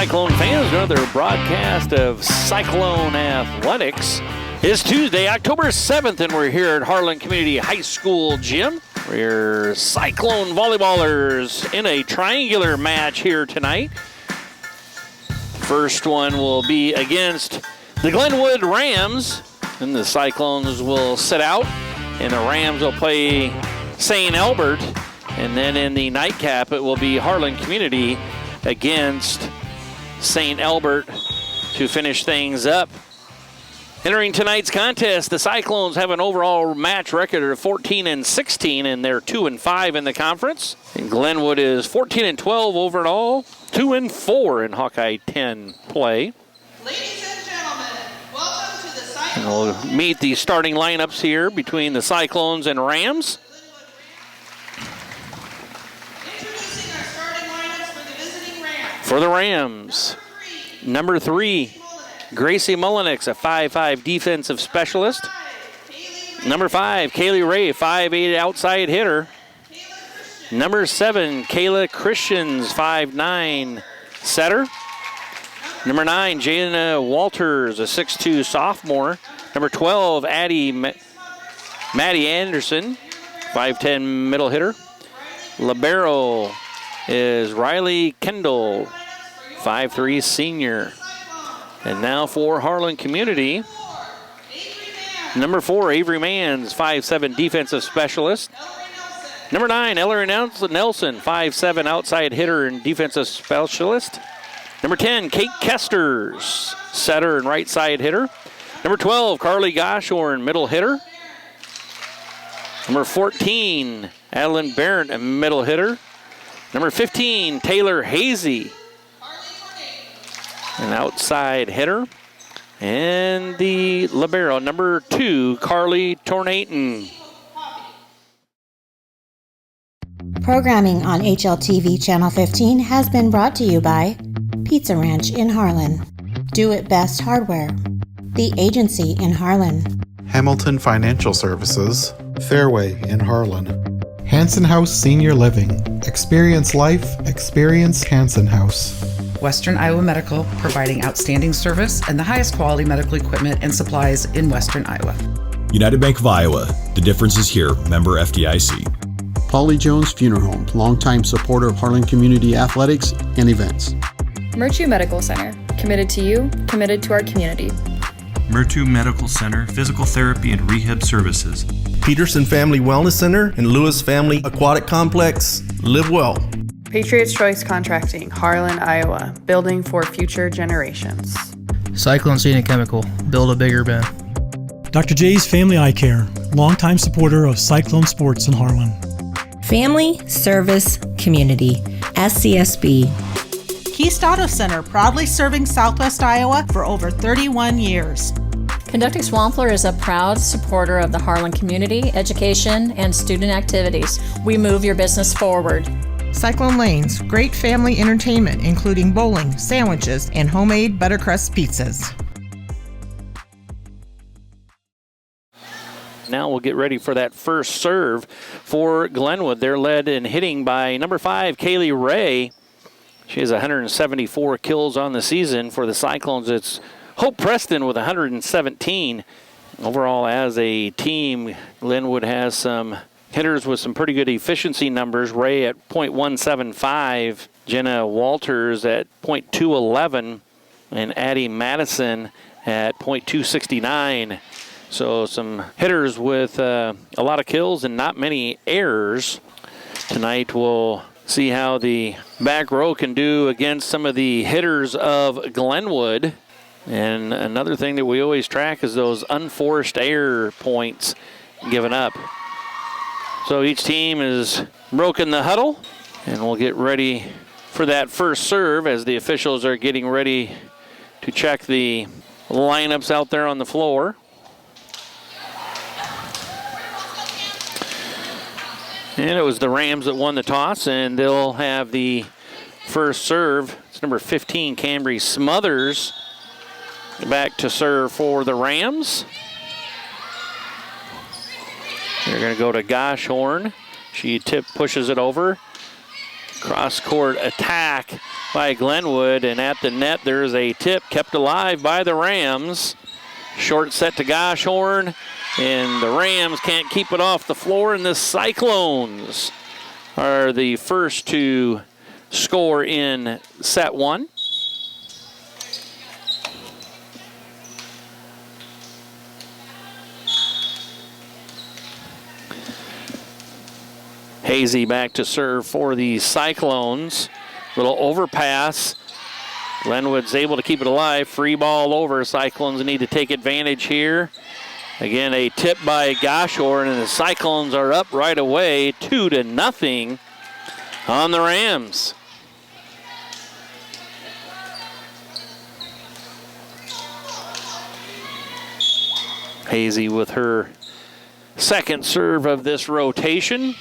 Cyclone fans, another broadcast of Cyclone Athletics. It's Tuesday, October 7th, and we're here at Harlan Community High School Gym. We're Cyclone volleyballers in a triangular match here tonight. First one will be against the Glenwood Rams, and the Cyclones will sit out, and the Rams will play St. Albert. And then in the nightcap, it will be Harlan Community against St. Albert to finish things up. Entering tonight's contest, the Cyclones have an overall match record of 14-16, and they're 2-5 in the conference. And Glenwood is 14-12 overall, 2-4 in Hawkeye 10 play. Ladies and gentlemen, welcome to the Cyclones. And we'll meet the starting lineups here between the Cyclones and Rams. Introducing our starting lineups for the visiting Rams. For the Rams, number 3, Gracie Mullenix, a 5'5 defensive specialist. Number 5, Kaylee Ray, 5'8 outside hitter. Number 7, Kayla Christians, 5'9 setter. Number 9, Jana Walters, a 6'2 sophomore. Number 12, Maddie Anderson, 5'10 middle hitter. Libero is Riley Kendall, 5'3 senior. And now for Harlan Community, number 4, Avery Manns, 5'7 defensive specialist. Number 9, Ellery Nelson, 5'7 outside hitter and defensive specialist. Number 10, Kate Kesters, setter and right side hitter. Number 12, Carly Goshorn, middle hitter. Number 14, Adeline Barrett, a middle hitter. Number 15, Taylor Hazy, an outside hitter. And the libero, number 2, Carly Tornaton. Programming on HLTV Channel 15 has been brought to you by Pizza Ranch in Harlan, Do It Best Hardware, The Agency in Harlan, Hamilton Financial Services, Fairway in Harlan, Hanson House Senior Living, Experience Life, Experience Hanson House, Western Iowa Medical, providing outstanding service and the highest quality medical equipment and supplies in Western Iowa. United Bank of Iowa, the difference is here, member FDIC. Polly Jones Funeral Home, longtime supporter of Harlan Community Athletics and events. Murtu Medical Center, committed to you, committed to our community. Murtu Medical Center, physical therapy and rehab services. Peterson Family Wellness Center and Lewis Family Aquatic Complex. Live well. Patriots Choice Contracting, Harlan, Iowa, building for future generations. Cyclone Seed and Chemical, build a bigger bin. Dr. J's Family Eye Care, longtime supporter of Cyclone Sports in Harlan. Family Service Community, SCSB. Keast Auto Center, proudly serving Southwest Iowa for over 31 years. Conducting Swampler is a proud supporter of the Harlan community, education, and student activities. We move your business forward. Cyclone Lanes, great family entertainment, including bowling, sandwiches, and homemade buttercrust pizzas. Now we'll get ready for that first serve for Glenwood. They're led in hitting by number 5, Kaylee Ray. She has 174 kills on the season. For the Cyclones, it's Hope Preston with 117. Overall, as a team, Glenwood has some hitters with some pretty good efficiency numbers. Ray at .175, Jenna Walters at .211, and Addie Madison at .269. So some hitters with a lot of kills and not many errors. Tonight we'll see how the back row can do against some of the hitters of Glenwood. And another thing that we always track is those unforced error points given up. So each team has broken the huddle, and we'll get ready for that first serve as the officials are getting ready to check the lineups out there on the floor. And it was the Rams that won the toss, and they'll have the first serve. It's number 15, Cambry Smothers, back to serve for the Rams. They're going to go to Goshorn. She pushes it over. Cross-court attack by Glenwood, and at the net there's a tip kept alive by the Rams. Short set to Goshorn, and the Rams can't keep it off the floor, and the Cyclones are the first to score in set one. Hazy back to serve for the Cyclones. Little overpass. Glenwood's able to keep it alive. Free ball over. Cyclones need to take advantage here. Again, a tip by Goshorn, and the Cyclones are up right away, 2-0 on the Rams. Hazy with her second serve of this rotation.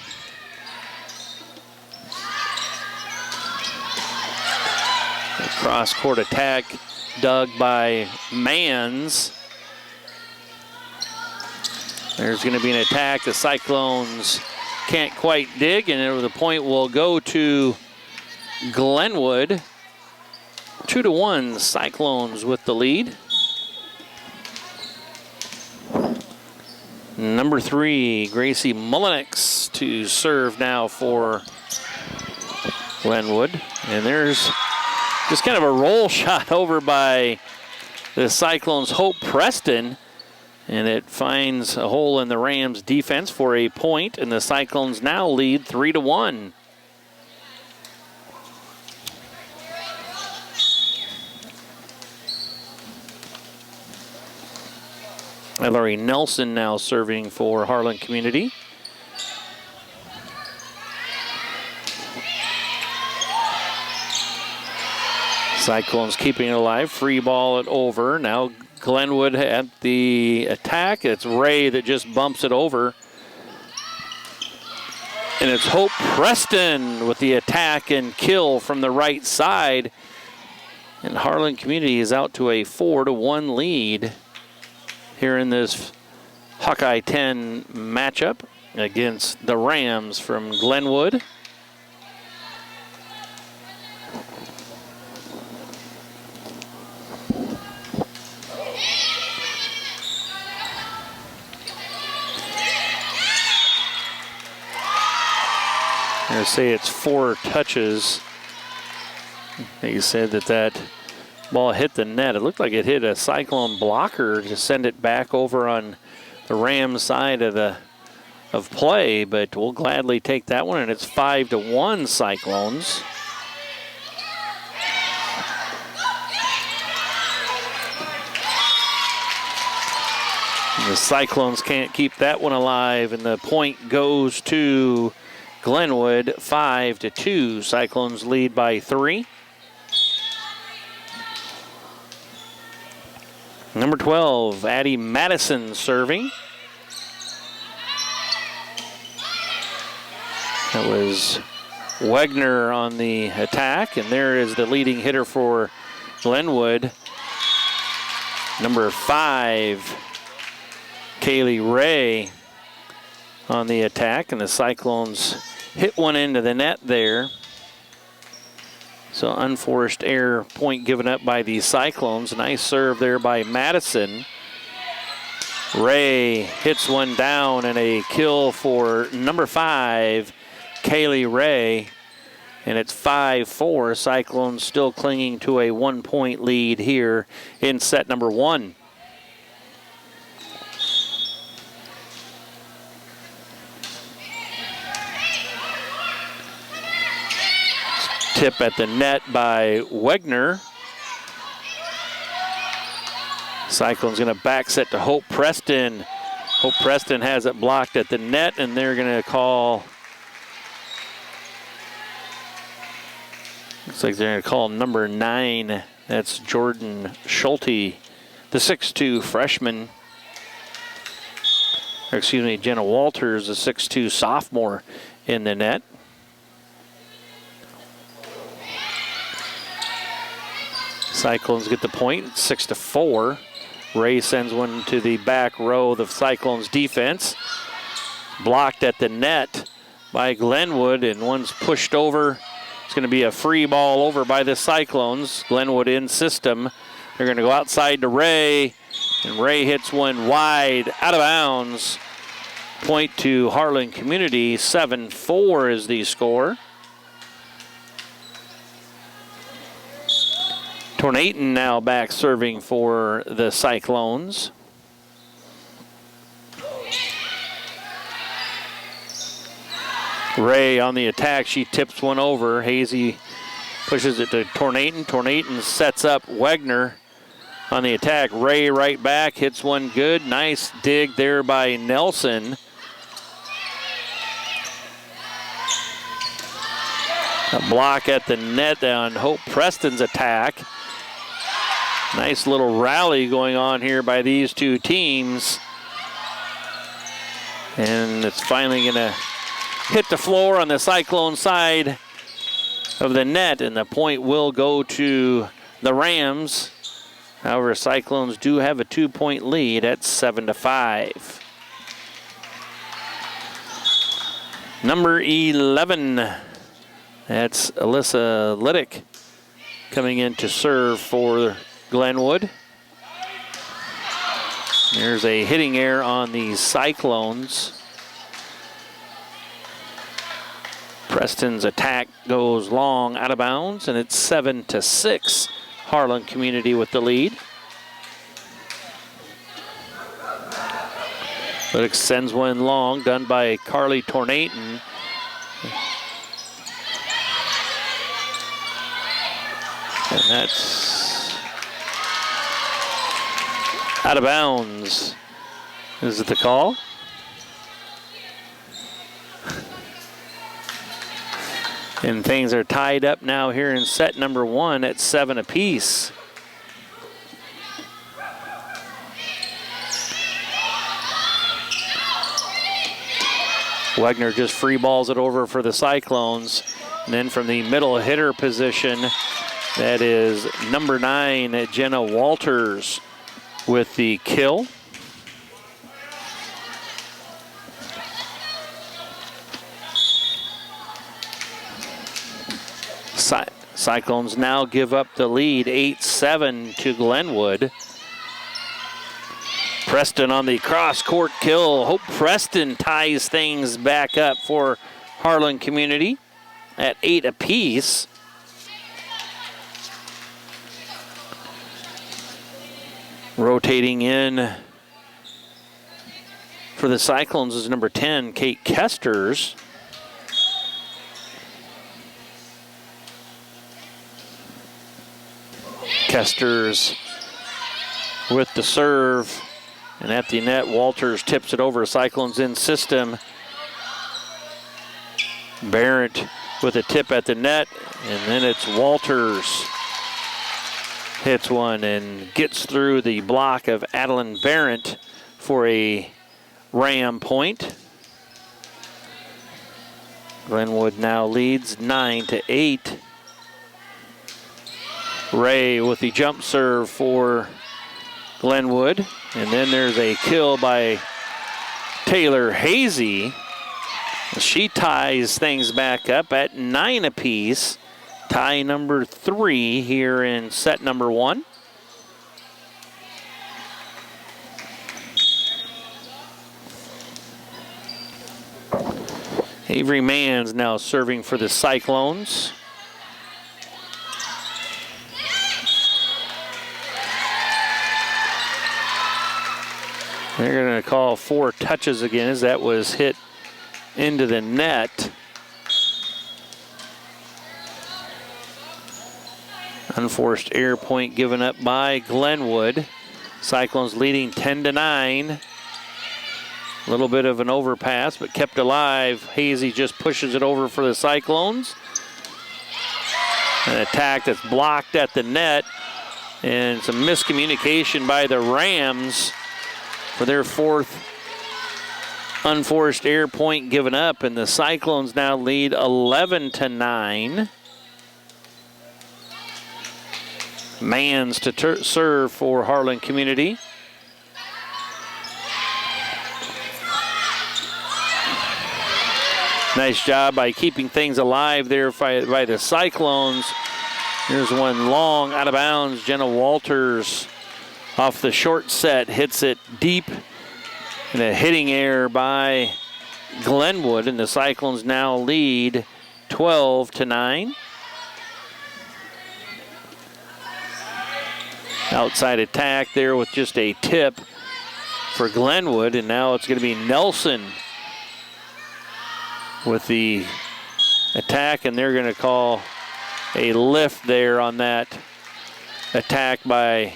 Cross-court attack dug by Mans. There's going to be an attack. The Cyclones can't quite dig, and the point will go to Glenwood. 2-1, Cyclones with the lead. Number 3, Gracie Mullenix to serve now for Glenwood. And there's just kind of a roll shot over by the Cyclones' Hope Preston. And it finds a hole in the Rams' defense for a point, and the Cyclones now lead 3-1. Ellery Nelson now serving for Harlan Community. Cyclones keeping it alive. Free ball it over. Now Glenwood at the attack. It's Ray that just bumps it over. And it's Hope Preston with the attack and kill from the right side. And Harlan Community is out to a 4-1 lead here in this Hawkeye 10 matchup against the Rams from Glenwood. I say it's 4 touches. He said that ball hit the net. It looked like it hit a Cyclone blocker to send it back over on the Rams side of play, but we'll gladly take that one, and it's 5-1 Cyclones. And the Cyclones can't keep that one alive, and the point goes to Glenwood, 5-2. Cyclones lead by 3. Number 12, Addie Madison serving. That was Wegner on the attack, and there is the leading hitter for Glenwood. Number 5, Kaylee Ray on the attack, and the Cyclones hit one into the net there. So unforced error point given up by the Cyclones. Nice serve there by Madison. Ray hits one down, and a kill for number 5, Kaylee Ray. And it's 5-4. Cyclones still clinging to a 1-point lead here in set number 1. Tip at the net by Wegner. Cyclone's going to back set to Hope Preston. Hope Preston has it blocked at the net, and they're going to call, looks like they're going to call number 9. That's Jordan Schulte, the 6'2 freshman. Or excuse me, Jenna Walters, the 6'2 sophomore in the net. Cyclones get the point, 6-4. Ray sends one to the back row of the Cyclones defense. Blocked at the net by Glenwood, and one's pushed over It's going to be a free ball over by the Cyclones. Glenwood in system. They're going to go outside to Ray, and Ray hits one wide, out of bounds. Point to Harlan Community. 7-4 is the score. Tornaton now back serving for the Cyclones. Ray on the attack. She tips one over. Hazy pushes it to Tornaton. Tornaton sets up Wegner on the attack. Ray right back. Hits one good. Nice dig there by Nelson. A block at the net on Hope Preston's attack. Nice little rally going on here by these two teams. And it's finally going to hit the floor on the Cyclone side of the net, and the point will go to the Rams. However, Cyclones do have a 2-point lead at 7-5. Number 11, that's Alyssa Liddick coming in to serve for Glenwood. There's a hitting error on the Cyclones. Preston's attack goes long, out of bounds, and it's 7-6. Harlan Community with the lead. But sends one long, done by Carly Tornaton. And that's out of bounds. Is it the call? And things are tied up now here in set number 1 at 7 apiece. Wegner just free balls it over for the Cyclones. And then from the middle hitter position, that is number 9, Jenna Walters with the kill. Cyclones now give up the lead, 8-7 to Glenwood. Preston on the cross-court kill. Hope Preston ties things back up for Harlan Community at 8 apiece. Rotating in for the Cyclones is number 10, Kate Kesters. Kesters with the serve, and at the net, Walters tips it over. Cyclones in system. Barrett with a tip at the net, and then it's Walters. Hits one and gets through the block of Adeline Barrett for a Ram point. Glenwood now leads 9-8. Ray with the jump serve for Glenwood. And then there's a kill by Taylor Hazy. She ties things back up at 9 apiece. Tie number 3 here in set number 1. Avery Mann's now serving for the Cyclones. They're going to call 4 touches again as that was hit into the net. Unforced error point given up by Glenwood. Cyclones leading 10-9. A little bit of an overpass, but kept alive. Hazy just pushes it over for the Cyclones. An attack that's blocked at the net, and some miscommunication by the Rams for their 4th unforced error point given up, and the Cyclones now lead 11-9. Mans to serve for Harlan Community. Nice job by keeping things alive there by the Cyclones. Here's one long out of bounds. Jenna Walters off the short set hits it deep. And a hitting error by Glenwood, and the Cyclones now lead 12-9. Outside attack there with just a tip for Glenwood, and now it's going to be Nelson with the attack, and they're going to call a lift there on that attack by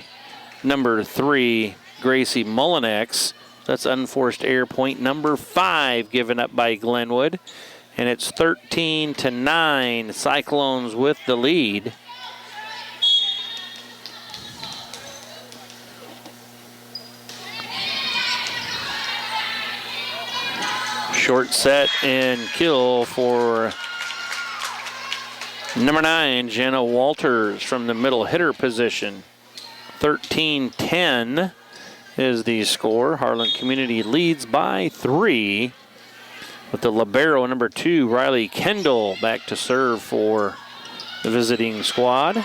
number 3, Gracie Mullinex. That's unforced error point number 5 given up by Glenwood, and it's 13-9. Cyclones with the lead. Short set and kill for number 9, Jenna Walters from the middle hitter position. 13-10 is the score. Harlan Community leads by 3 with the libero number 2, Riley Kendall, back to serve for the visiting squad.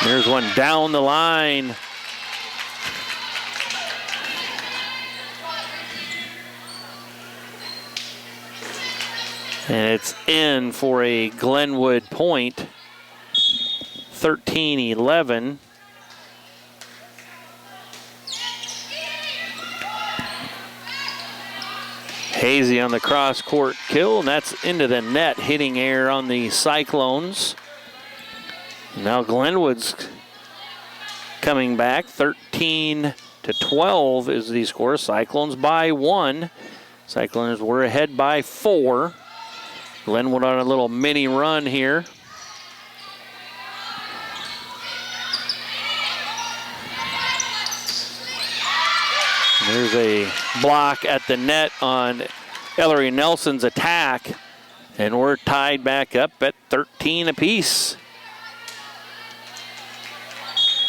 There's one down the line. And it's in for a Glenwood point, 13-11. Hazy on the cross-court kill, and that's into the net, hitting error on the Cyclones. Now Glenwood's coming back, 13-12 is the score. Cyclones by 1. Cyclones were ahead by 4. Glenwood on a little mini run here. There's a block at the net on Ellery Nelson's attack, and we're tied back up at 13 apiece.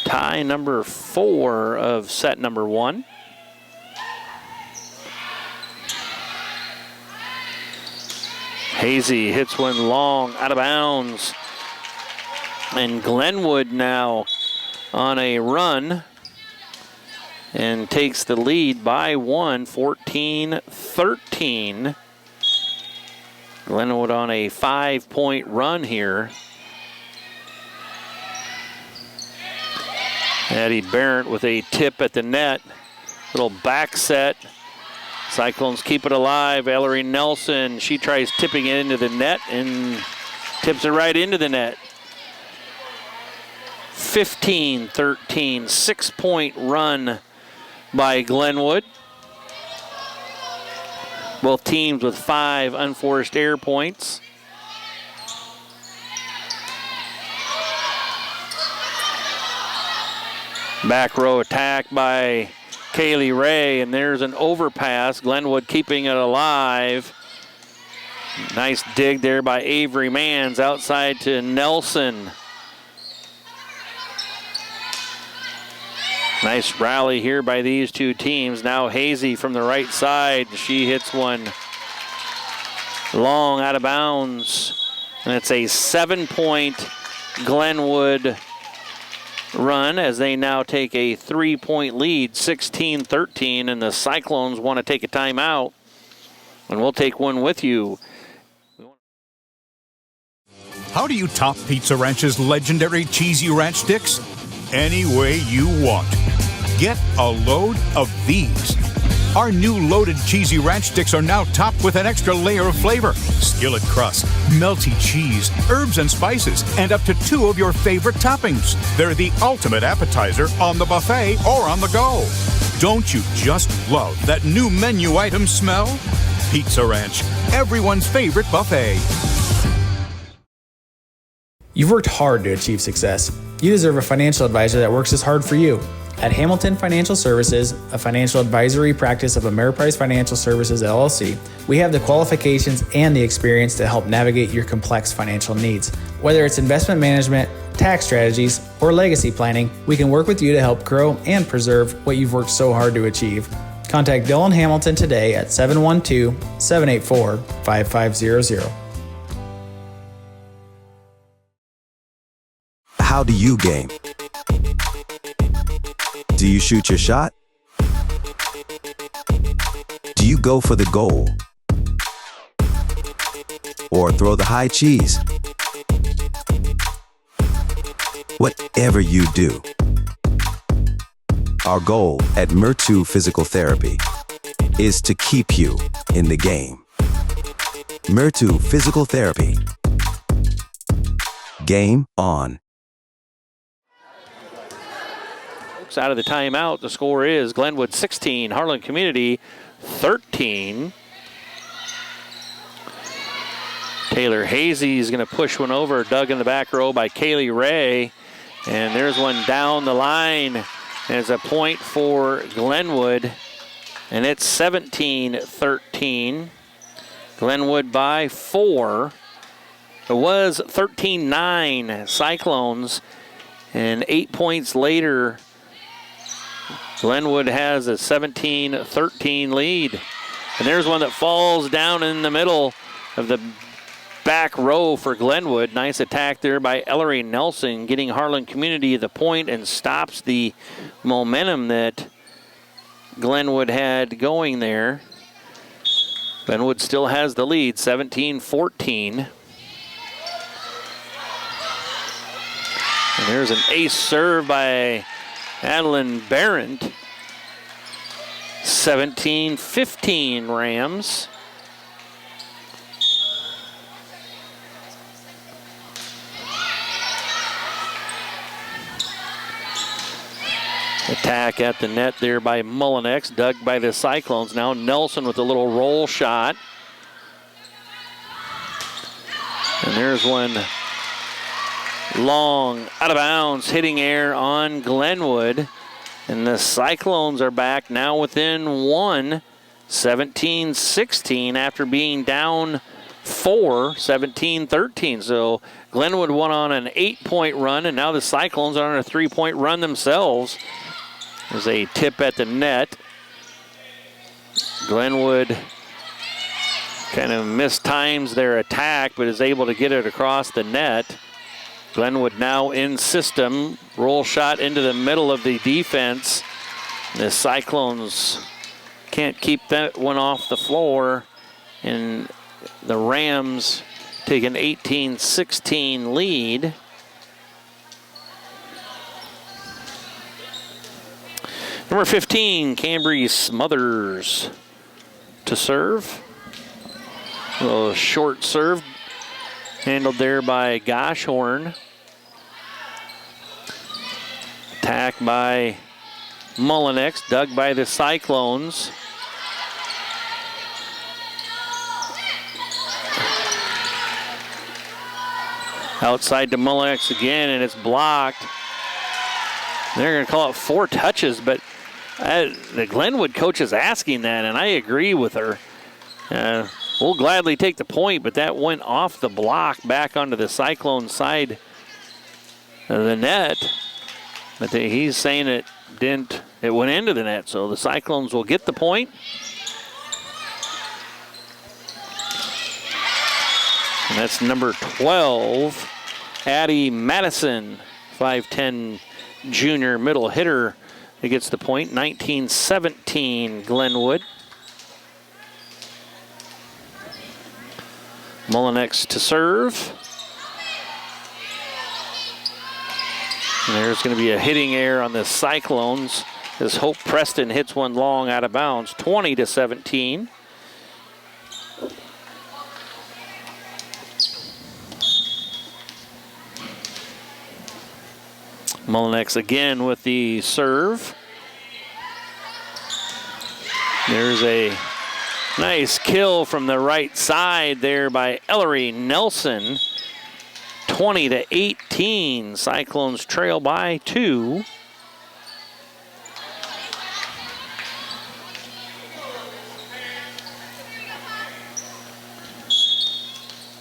Tie number 4 of set number 1. Hazy hits one long out of bounds. And Glenwood now on a run and takes the lead by 1, 14-13. Glenwood on a 5-point run here. Addie Barrett with a tip at the net. Little back set. Cyclones keep it alive. Ellery Nelson, she tries tipping it into the net and tips it right into the net. 15-13, 6-point run by Glenwood. Both teams with 5 unforced error points. Back row attack by Kaylee Ray, and there's an overpass. Glenwood keeping it alive. Nice dig there by Avery Mans outside to Nelson. Nice rally here by these two teams. Now Hazy from the right side. She hits one long out of bounds. And it's a 7-point Glenwood run as they now take a 3-point lead, 16-13, and the Cyclones want to take a timeout. And we'll take one with you. How do you top Pizza Ranch's legendary cheesy ranch sticks? Any way you want. Get a load of these. Our new loaded cheesy ranch sticks are now topped with an extra layer of flavor. Skillet crust, melty cheese, herbs and spices, and up to 2 of your favorite toppings. They're the ultimate appetizer on the buffet or on the go. Don't you just love that new menu item smell? Pizza Ranch, everyone's favorite buffet. You've worked hard to achieve success. You deserve a financial advisor that works as hard for you. At Hamilton Financial Services, a financial advisory practice of Ameriprise Financial Services, LLC, we have the qualifications and the experience to help navigate your complex financial needs. Whether it's investment management, tax strategies, or legacy planning, we can work with you to help grow and preserve what you've worked so hard to achieve. Contact Dylan Hamilton today at 712-784-5500. How do you game? Do you shoot your shot? Do you go for the goal? Or throw the high cheese? Whatever you do, our goal at Murtu Physical Therapy is to keep you in the game. Murtu Physical Therapy. Game on. Out of the timeout, the score is Glenwood 16, Harlan Community 13. Taylor Hazy is going to push one over, dug in the back row by Kaylee Ray. And there's one down the line. There's a point for Glenwood. And it's 17-13. Glenwood by 4. It was 13-9 Cyclones. And 8 points later, Glenwood has a 17-13 lead. And there's one that falls down in the middle of the back row for Glenwood. Nice attack there by Ellery Nelson, getting Harlan Community the point and stops the momentum that Glenwood had going there. Glenwood still has the lead, 17-14. And there's an ace serve by Adeline Barrett. 17-15 Rams. Attack at the net there by Mullinex, dug by the Cyclones. Now Nelson with a little roll shot. And there's one long, out of bounds, hitting air on Glenwood. And the Cyclones are back now within 1, 17-16 after being down 4, 17-13. So Glenwood went on an 8-point run, and now the Cyclones are on a 3-point run themselves. There's a tip at the net. Glenwood kind of mistimes their attack, but is able to get it across the net. Glenwood now in system. Roll shot into the middle of the defense. The Cyclones can't keep that one off the floor. And the Rams take an 18-16 lead. Number 15, Cambry Smothers to serve. A little short serve. Handled there by Goshorn. Attack by Mullinex, dug by the Cyclones. Outside to Mullinex again, and it's blocked. They're going to call it 4 touches, but the Glenwood coach is asking that, and I agree with her. We'll gladly take the point, but that went off the block back onto the Cyclone side of the net. But he's saying it went into the net, so the Cyclones will get the point. And that's number 12, Addie Madison, 5'10" junior middle hitter that gets the point. 19-17 Glenwood. Mullinex to serve. And there's going to be a hitting error on the Cyclones as Hope Preston hits one long out of bounds. 20-17. Mullinex again with the serve. There's a nice kill from the right side there by Ellery Nelson. 20-18. Cyclones trail by 2.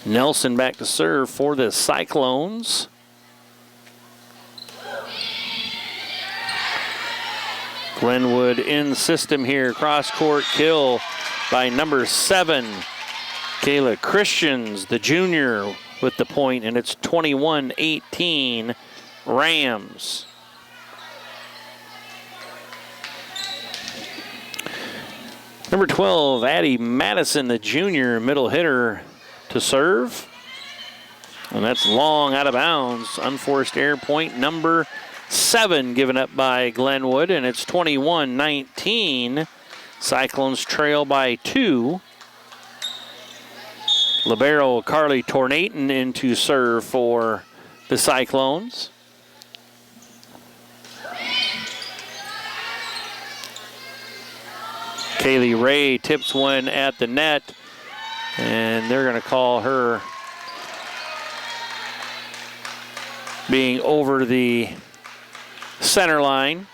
Nelson back to serve for the Cyclones. Glenwood in system here. Cross-court kill by number 7, Kayla Christians, the junior, with the point, and it's 21-18 Rams. Number 12, Addie Madison, the junior, middle hitter to serve. And that's long out of bounds. Unforced error, point number 7 given up by Glenwood, and it's 21-19. Cyclones trail by 2. Libero Carly Tornaton in to serve for the Cyclones. Kaylee Ray tips one at the net, and they're going to call her being over the center line.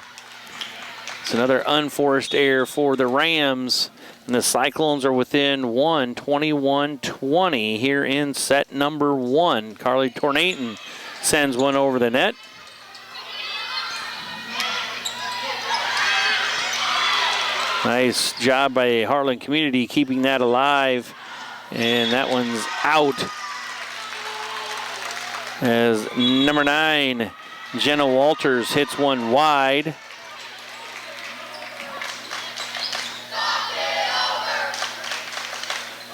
It's another unforced error for the Rams, and the Cyclones are within 1, 21-20 here in set number 1. Carly Tornaton sends one over the net. Nice job by Harlan Community keeping that alive, and that one's out as number 9, Jenna Walters, hits one wide.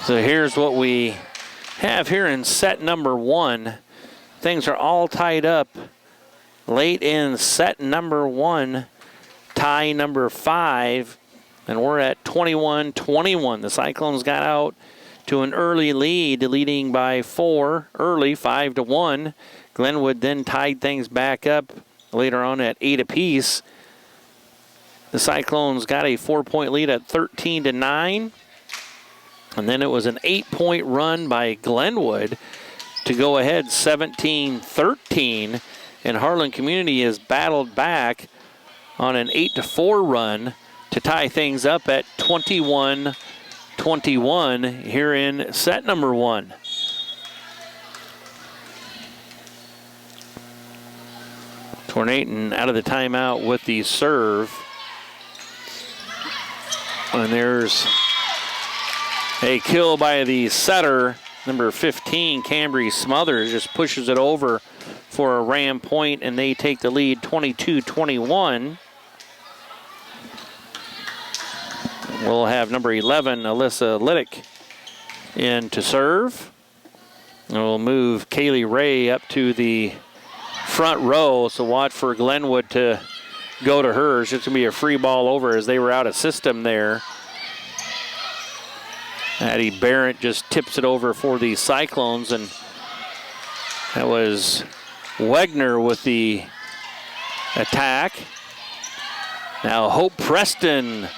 So here's what we have here in set number 1. Things are all tied up late in set number 1, tie number 5. And we're at 21-21. The Cyclones got out to an early lead, leading by 4 early, 5-1. Glenwood then tied things back up later on at 8 apiece. The Cyclones got a 4-point lead at 13-9. And then it was an 8-point run by Glenwood to go ahead 17-13. And Harlan Community has battled back on an 8-4 run to tie things up at 21-21 here in set number 1. Tornaton out of the timeout with the serve. And there's a kill by the setter. Number 15, Cambry Smothers, just pushes it over for a Ram point, and they take the lead 22-21. We'll have number 11, Alyssa Liddick, in to serve. And we'll move Kaylee Ray up to the front row, so watch for Glenwood to go to her. It's just going to be a free ball over as they were out of system there. Addie Barrett just tips it over for the Cyclones, and that was Wegner with the attack. Now Hope Preston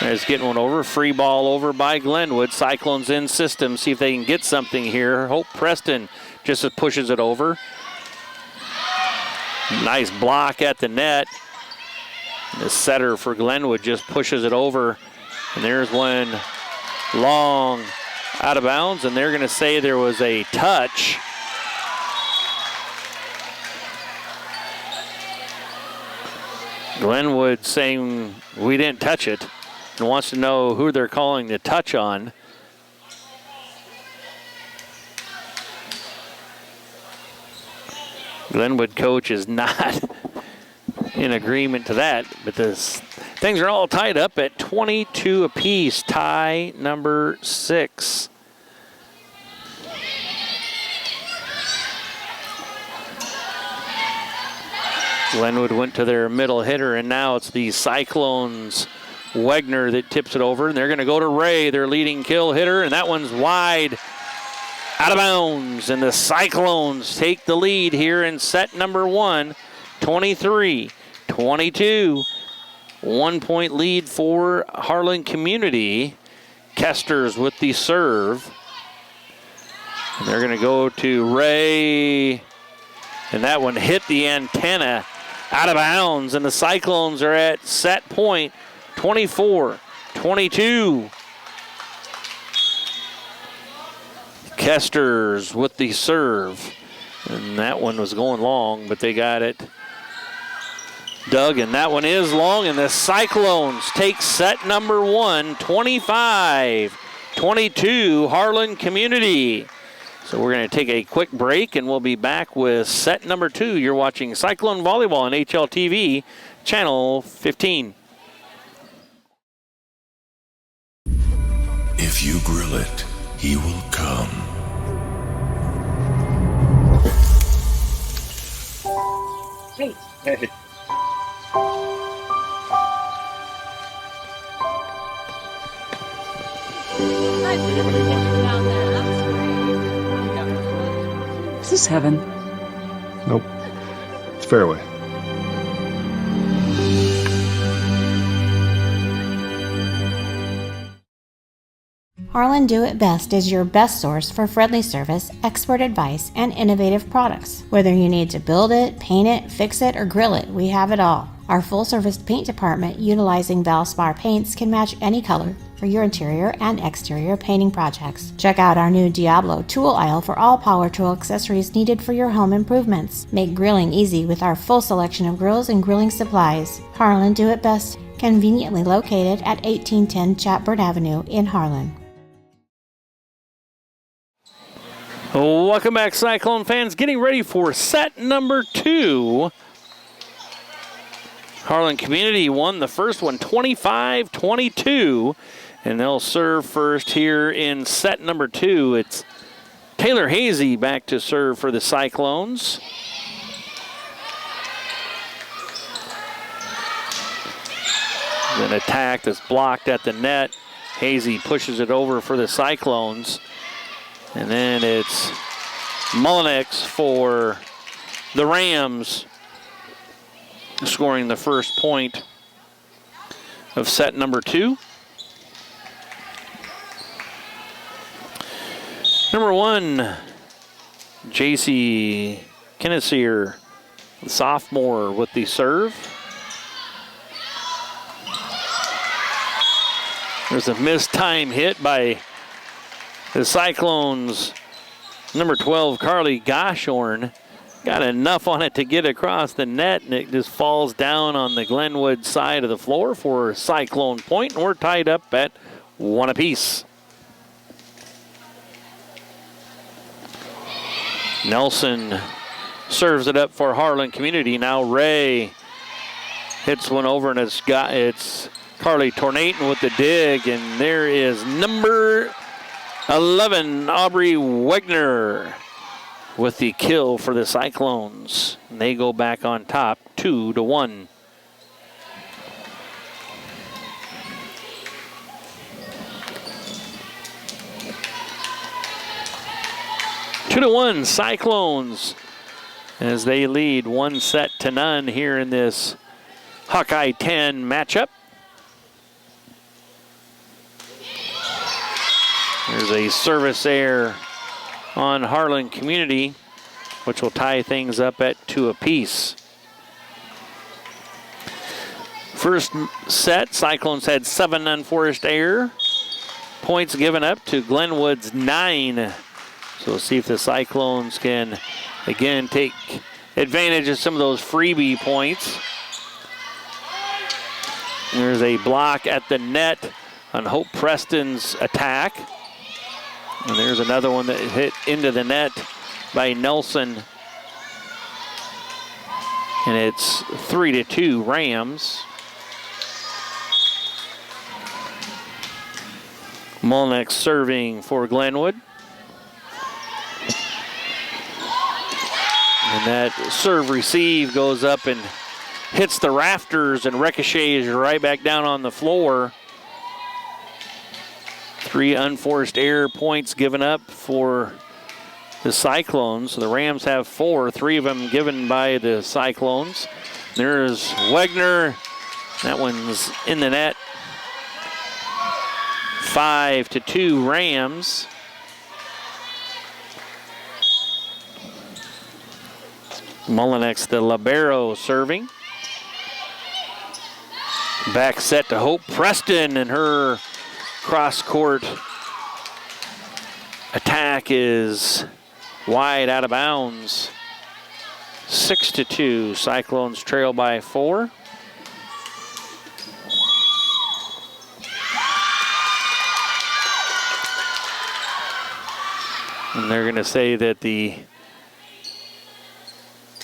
is getting one over. Free ball over by Glenwood. Cyclones in system. See if they can get something here. Hope Preston just pushes it over. Nice block at the net. The setter for Glenwood just pushes it over. And there's one long out of bounds, and they're going to say there was a touch. Glenwood saying we didn't touch it, and wants to know who they're calling the touch on. Glenwood coach is not in agreement to that, but things are all tied up at 22 apiece, tie number 6. Glenwood went to their middle hitter, and now it's the Cyclones' Wegner that tips it over, and they're going to go to Ray, their leading kill hitter, and that one's wide, out of bounds, and the Cyclones take the lead here in set number 1, 23-22. 1-point lead for Harlan Community. Kester's with the serve. And they're going to go to Ray, and that one hit the antenna, out of bounds, and the Cyclones are at set point, 24-22. Kester's with the serve, and that one was going long, but they got it Doug, and that one is long, and the Cyclones take set number 1, 25-22, Harlan Community. So we're going to take a quick break, and we'll be back with set number 2. You're watching Cyclone Volleyball on HLTV, Channel 15. If you grill it, he will come. Hey. Is this heaven? Nope. It's fairway. Harlan Do It Best is your best source for friendly service, expert advice, and innovative products. Whether you need to build it, paint it, fix it, or grill it, we have it all. Our full-service paint department, utilizing Valspar paints, can match any color for your interior and exterior painting projects. Check out our new Diablo tool aisle for all power tool accessories needed for your home improvements. Make grilling easy with our full selection of grills and grilling supplies. Harlan Do It Best, conveniently located at 1810 Chatburn Avenue in Harlan. Welcome back, Cyclone fans. Getting ready for set number 2. Harlan Community won the first one 25-22, and they'll serve first here in set number 2. It's Taylor Hazy back to serve for the Cyclones. An attack that's blocked at the net. Hazy pushes it over for the Cyclones. And then it's Mullenix for the Rams, scoring the first point of set number 2. Number 1, JC Kinesier, sophomore, with the serve. There's a missed time hit by the Cyclones. Number 12, Carly Goshorn, got enough on it to get across the net, and it just falls down on the Glenwood side of the floor for Cyclone point, and we're tied up at 1 apiece. Nelson serves it up for Harlan Community. Now Ray hits one over, and it's Carly Tornaton with the dig, and there is number 11, Aubrey Wegner, with the kill for the Cyclones. And they go back on top, 2-1. Two to 1, Cyclones, as they lead 1-0 here in this Hawkeye 10 matchup. There's a service error on Harlan Community, which will tie things up at 2 apiece. First set, Cyclones had 7 unforced error. Points given up to Glenwood's 9. So we'll see if the Cyclones can, again, take advantage of some of those freebie points. There's a block at the net on Hope Preston's attack. And there's another one that hit into the net by Nelson. And it's 3-2 Rams. Mullenix serving for Glenwood. And that serve receive goes up and hits the rafters and ricochets right back down on the floor. 3 unforced error points given up for the Cyclones. The Rams have 4, 3 of them given by the Cyclones. There's Wegner. That one's in the net. 5-2 Rams. Mullenix, the libero, serving. Back set to Hope Preston, and her cross-court attack is wide out of bounds. 6-2. Cyclones trail by 4. And they're going to say that the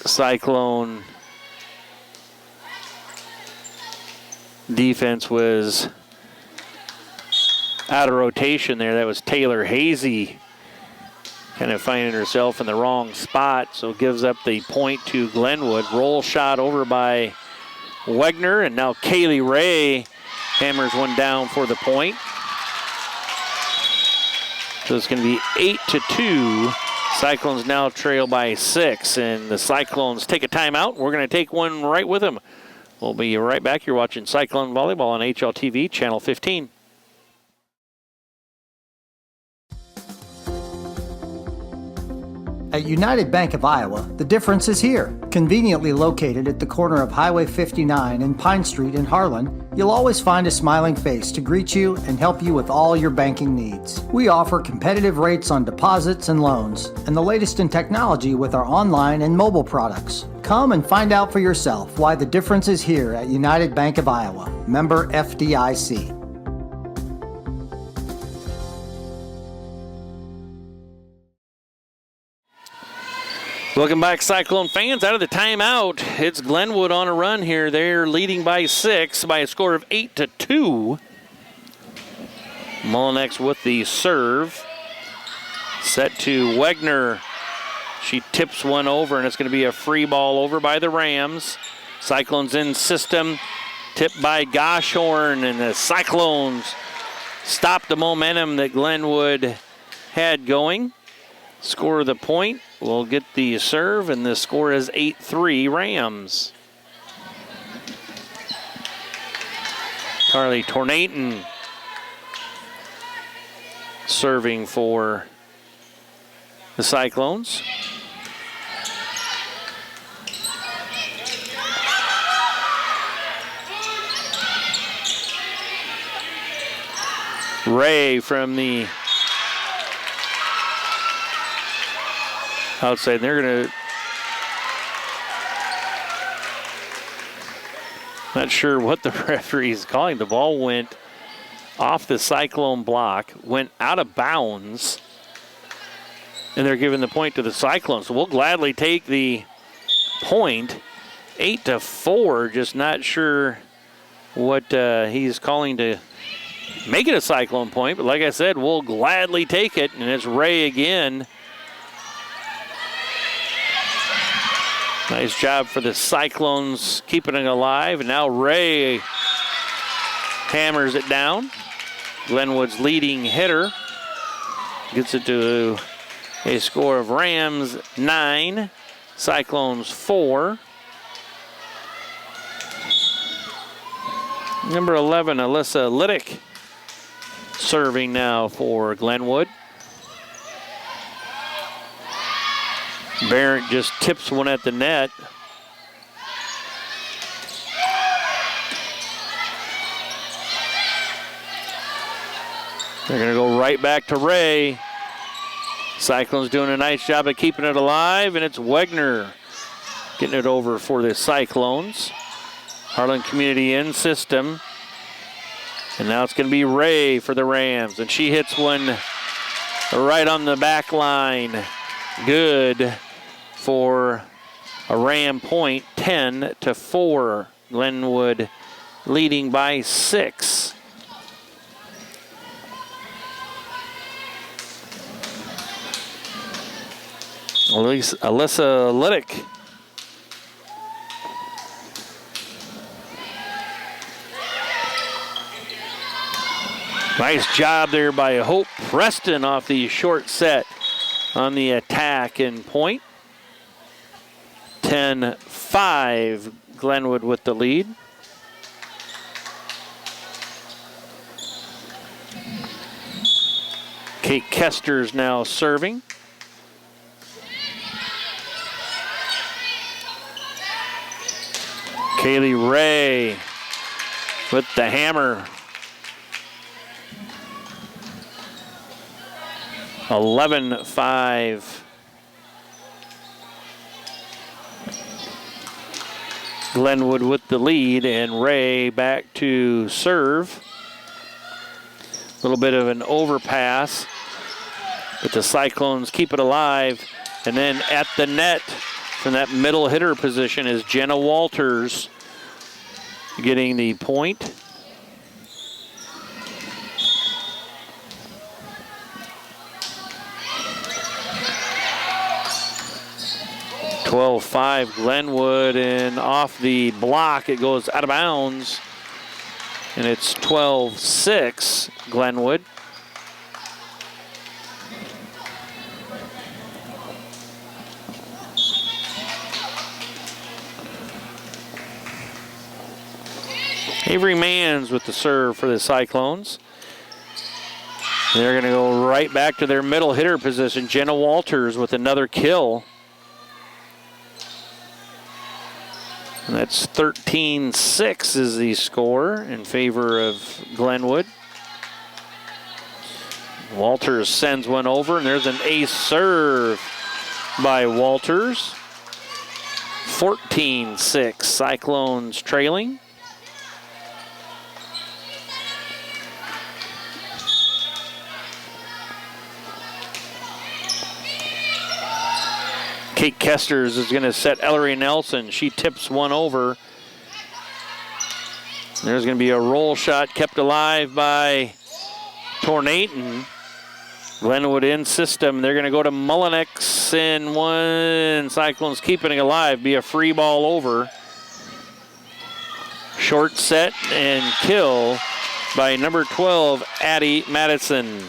Cyclone defense was out of rotation there. That was Taylor Hazy kind of finding herself in the wrong spot, so gives up the point to Glenwood. Roll shot over by Wegner, and now Kaylee Ray hammers one down for the point. So it's going to be 8-2. Cyclones now trail by 6, and the Cyclones take a timeout. We're going to take one right with them. We'll be right back. You're watching Cyclone Volleyball on HLTV, Channel 15. At United Bank of Iowa, the difference is here. Conveniently located at the corner of Highway 59 and Pine Street in Harlan, you'll always find a smiling face to greet you and help you with all your banking needs. We offer competitive rates on deposits and loans, and the latest in technology with our online and mobile products. Come and find out for yourself why the difference is here at United Bank of Iowa. Member FDIC. Welcome back, Cyclone fans. Out of the timeout, it's Glenwood on a run here. They're leading by 6 by a score of 8-2. Mullinex with the serve. Set to Wegner. She tips one over, and it's going to be a free ball over by the Rams. Cyclones in system. Tipped by Goshorn, and the Cyclones stop the momentum that Glenwood had going. Score the point. We'll get the serve, and the score is 8-3 Rams. Carly Tornaton serving for the Cyclones. Ray from the outside. They're going to, not sure what the referee is calling. The ball went off the Cyclone block, went out of bounds, and they're giving the point to the Cyclones. So we'll gladly take the point. 8-4, just not sure what he's calling to make it a Cyclone point. But like I said, we'll gladly take it, and it's Ray again. Nice job for the Cyclones keeping it alive. And now Ray hammers it down. Glenwood's leading hitter gets it to a score of Rams 9, Cyclones 4. Number 11, Alyssa Liddick, serving now for Glenwood. Barrett just tips one at the net. They're going to go right back to Ray. Cyclones doing a nice job of keeping it alive, and it's Wegner getting it over for the Cyclones. Harlan Community in system. And now it's going to be Ray for the Rams, and she hits one right on the back line. Good for a Ram point, 10-4. Glenwood leading by 6. Alyssa Liddick. Nice job there by Hope Preston off the short set on the attack and point. 10-5, Glenwood with the lead. Kate Kester's now serving. Kaylee Ray with the hammer. 11-5. Glenwood with the lead, and Ray back to serve. A little bit of an overpass, but the Cyclones keep it alive. And then at the net from that middle hitter position is Jenna Walters getting the point. (12-5) Glenwood, and off the block it goes out of bounds, and it's 12-6 Glenwood. Avery Manns with the serve for the Cyclones. They're going to go right back to their middle hitter position. Jenna Walters with another kill. And that's 13-6 is the score in favor of Glenwood. Walters sends one over, and there's an ace serve by Walters. 14-6, Cyclones trailing. Kate Kesters is going to set Ellery Nelson. She tips one over. There's going to be a roll shot kept alive by Tornaton. Glenwood in system. They're going to go to Mullinex in one. Cyclones keeping it alive. Be a free ball over. Short set and kill by number 12, Addie Madison.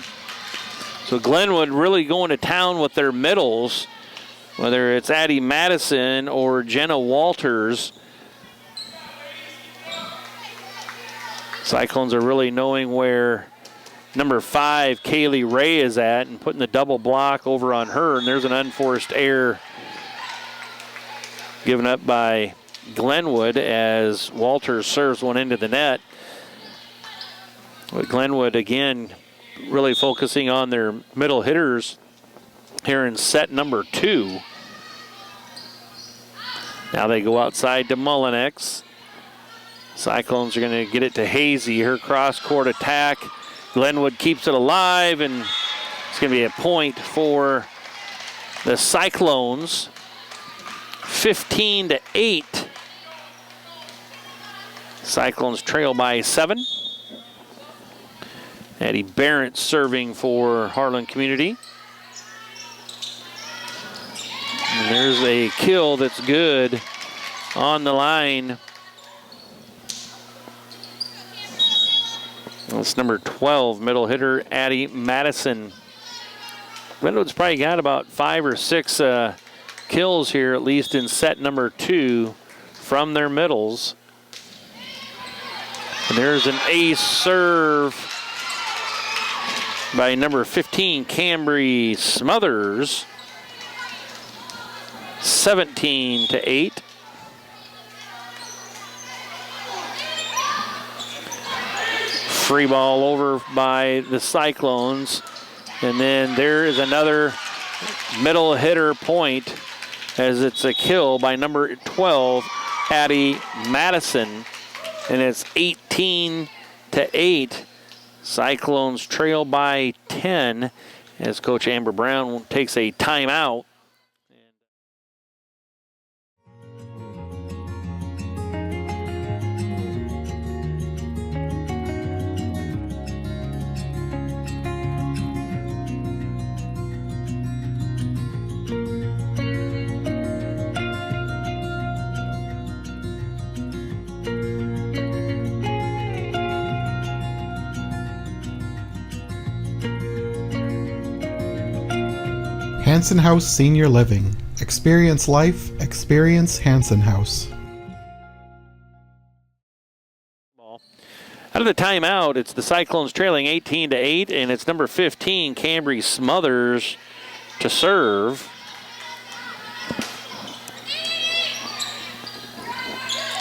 So Glenwood really going to town with their middles. Whether it's Addie Madison or Jenna Walters, Cyclones are really knowing where number 5, Kaylee Ray, is at and putting the double block over on her. And there's an unforced error given up by Glenwood as Walters serves one into the net. But Glenwood, again, really focusing on their middle hitters here in set number 2. Now they go outside to Mullinex. Cyclones are going to get it to Hazy. Her cross-court attack. Glenwood keeps it alive, and it's going to be a point for the Cyclones. 15-8. Cyclones trail by 7. Addie Barrett serving for Harlan Community. And there's a kill that's good on the line. That's number 12, middle hitter, Addie Madison. Glenwood's probably got about 5 or 6 kills here, at least in set number 2, from their middles. And there's an ace serve by number 15, Cambry Smothers. 17-8. Free ball over by the Cyclones. And then there is another middle hitter point as it's a kill by number 12, Addie Madison. And it's 18-8. Cyclones trail by 10 as Coach Amber Brown takes a timeout. Hanson House Senior Living. Experience life, experience Hanson House. Out of the timeout, it's the Cyclones trailing 18-8, and it's number 15, Cambry Smothers, to serve.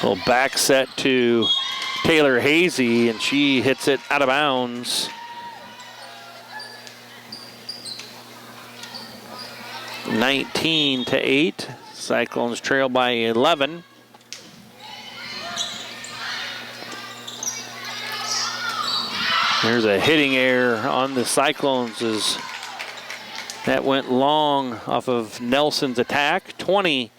Little back set to Taylor Hazy, and she hits it out of bounds. 19-8. Cyclones trail by 11. There's a hitting error on the Cyclones as that went long off of Nelson's attack, 20-8.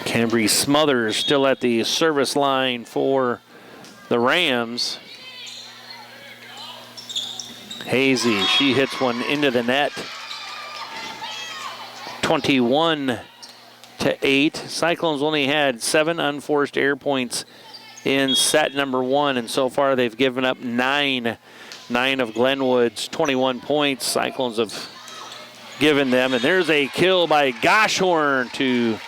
Canterbury Smothers still at the service line for the Rams. Hazy, she hits one into the net. 21-8. Cyclones only had 7 unforced air points in set number 1, and so far they've given up 9. 9 of Glenwood's 21 points. Cyclones have given them, and there's a kill by Goshorn to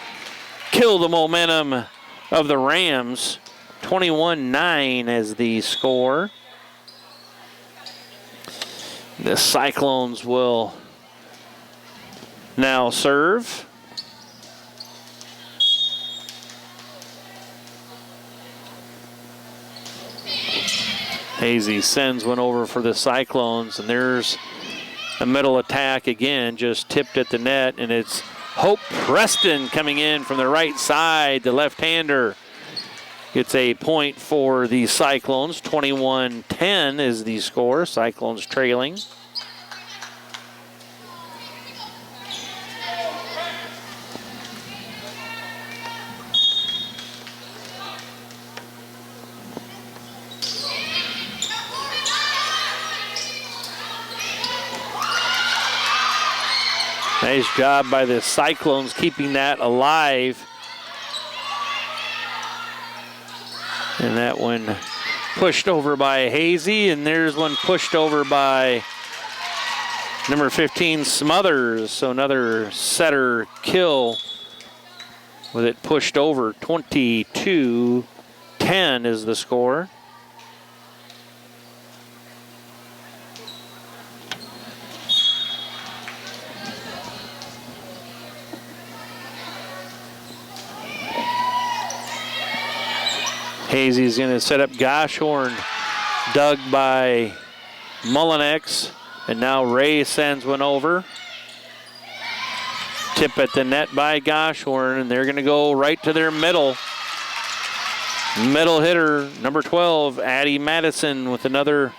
kill the momentum of the Rams. 21-9 is the score. The Cyclones will now serve. Hazy sends one over for the Cyclones, and there's a middle attack again, just tipped at the net, and it's Hope Preston coming in from the right side. The left-hander gets a point for the Cyclones. 21-10 is the score. Cyclones trailing. Nice job by the Cyclones keeping that alive. And that one pushed over by Hazy, and there's one pushed over by number 15, Smothers. So another setter kill with it pushed over. 22-10 is the score. Hazy's going to set up Goshorn, dug by Mullinex, and now Ray sends one over. Tip at the net by Goshorn, and they're going to go right to their middle. Middle hitter, number 12, Addie Madison, with another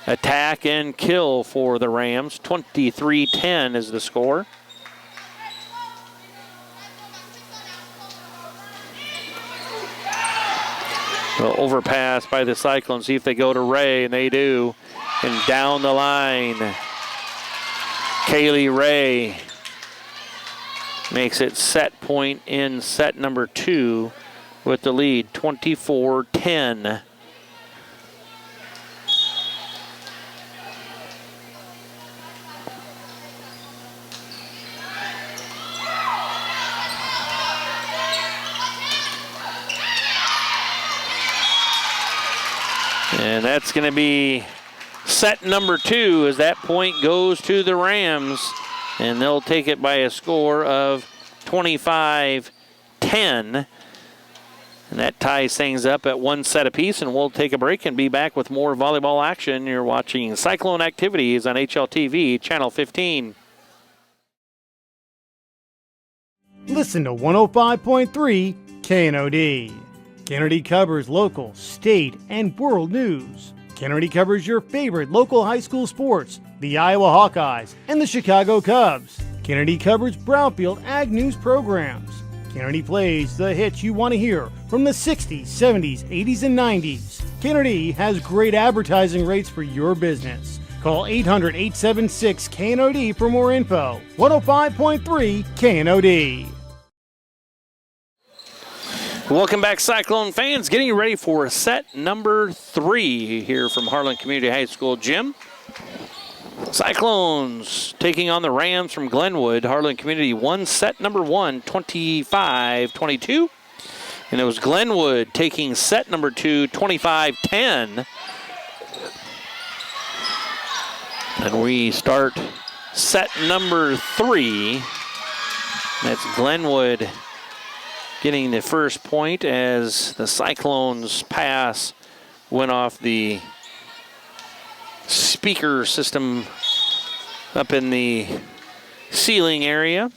attack and kill for the Rams. 23-10 is the score. Well, overpass by the Cyclones. See if they go to Ray, and they do. And down the line, Kaylee Ray makes it set point in set number 2 with the lead, 24-10. And that's going to be set number 2 as that point goes to the Rams. And they'll take it by a score of 25-10. And that ties things up at 1 set apiece. And we'll take a break and be back with more volleyball action. You're watching Cyclone Activities on HLTV, Channel 15. Listen to 105.3 KNOD. Kennedy covers local, state, and world news. Kennedy covers your favorite local high school sports, the Iowa Hawkeyes and the Chicago Cubs. Kennedy covers Brownfield Ag News programs. Kennedy plays the hits you want to hear from the 60s, 70s, 80s, and 90s. Kennedy has great advertising rates for your business. Call 800-876-KNOD for more info. 105.3 KNOD. Welcome back, Cyclone fans. Getting ready for set number 3 here from Harlan Community High School gym. Cyclones taking on the Rams from Glenwood. Harlan Community won set number 1, 25-22. And it was Glenwood taking set number 2, 25-10. And we start set number 3. That's Glenwood getting the first point as the Cyclones pass went off the speaker system up in the ceiling area.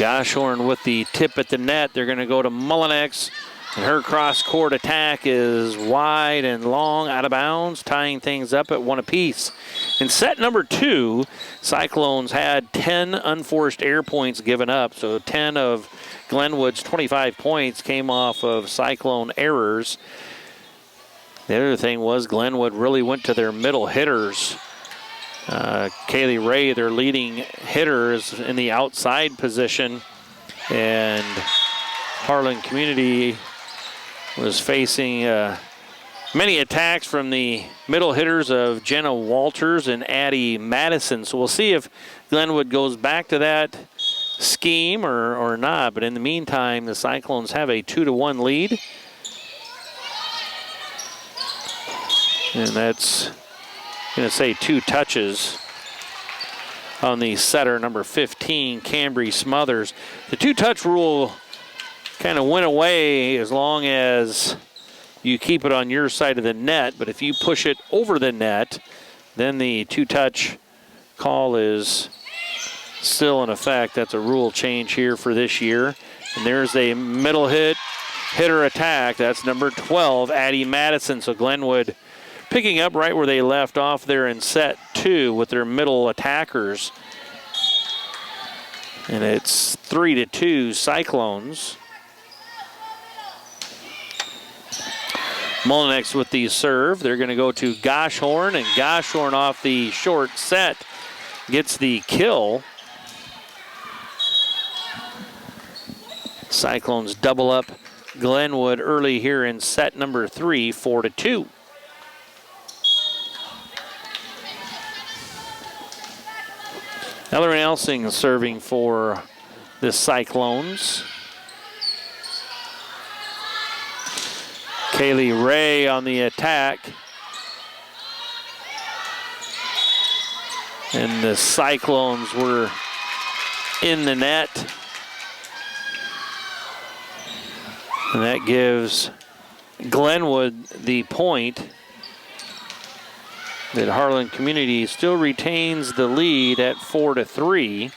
Goshorn with the tip at the net. They're going to go to Mullinex. And her cross-court attack is wide and long, out of bounds, tying things up at 1 apiece. In set number 2, Cyclones had 10 unforced air points given up. So 10 of Glenwood's 25 points came off of Cyclone errors. The other thing was Glenwood really went to their middle hitters. Kaylee Ray, their leading hitter, is in the outside position. And Harlan Community was facing many attacks from the middle hitters of Jenna Walters and Addie Madison. So we'll see if Glenwood goes back to that scheme or not. But in the meantime, the Cyclones have a 2-1 lead. And that's going to say 2 touches on the setter, number 15, Cambry Smothers. The 2-touch rule kind of went away as long as you keep it on your side of the net, but if you push it over the net, then the 2-touch call is still in effect. That's a rule change here for this year. And there's a middle hitter attack. That's number 12, Addie Madison. So Glenwood picking up right where they left off there in set 2 with their middle attackers. And it's 3-2 Cyclones. Mullinex with the serve. They're going to go to Goshorn, and Goshorn off the short set gets the kill. Cyclones double up Glenwood early here in set number 3, 4-2. Ellen Elsing serving for the Cyclones. Kaylee Ray on the attack. And the Cyclones were in the net. And that gives Glenwood the point. That Harlan Community still retains the lead at 4-3.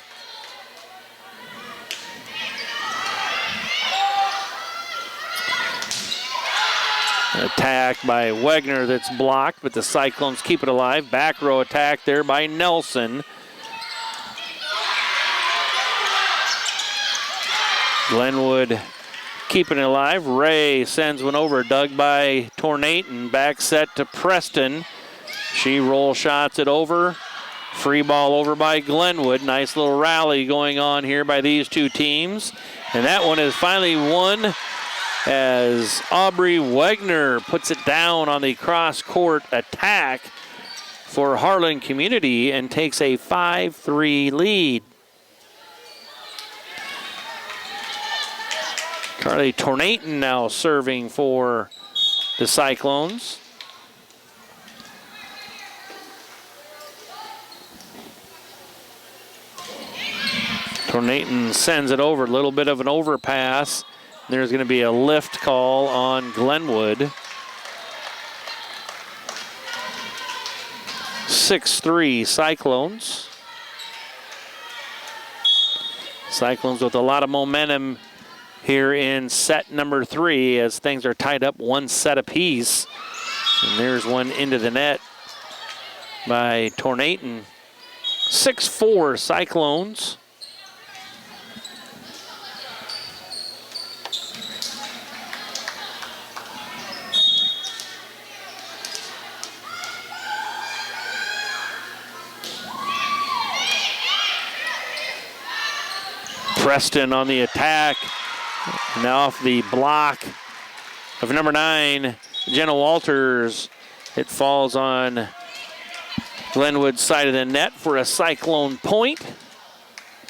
Attack by Wegner that's blocked, but the Cyclones keep it alive. Back row attack there by Nelson. Glenwood keeping it alive. Ray sends one over, dug by Tornaton. Back set to Preston. She roll shots it over. Free ball over by Glenwood. Nice little rally going on here by these two teams. And that one is finally won as Aubrey Wegner puts it down on the cross-court attack for Harlan Community and takes a 5-3 lead. Carly Tornaton now serving for the Cyclones. Tornaton sends it over, a little bit of an overpass. There's going to be a lift call on Glenwood. 6-3 Cyclones. Cyclones with a lot of momentum here in set number 3 as things are tied up 1 set apiece. And there's one into the net by Tornaton. 6-4 Cyclones. Preston on the attack. Now off the block of number 9, Jenna Walters. It falls on Glenwood's side of the net for a Cyclone point.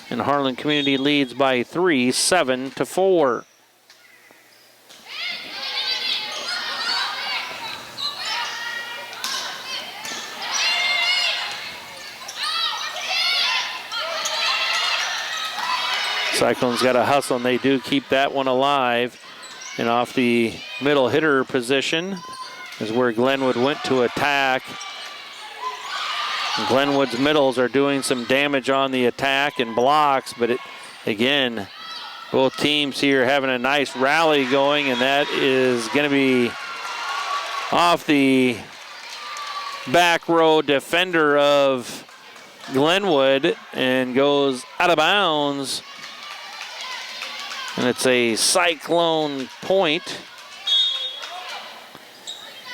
And Harlan Community leads by 3, 7-4. Cyclones got to hustle, and they do keep that one alive. And off the middle hitter position is where Glenwood went to attack. And Glenwood's middles are doing some damage on the attack and blocks, but it again, both teams here having a nice rally going, and that is going to be off the back row defender of Glenwood and goes out of bounds. And it's a Cyclone point.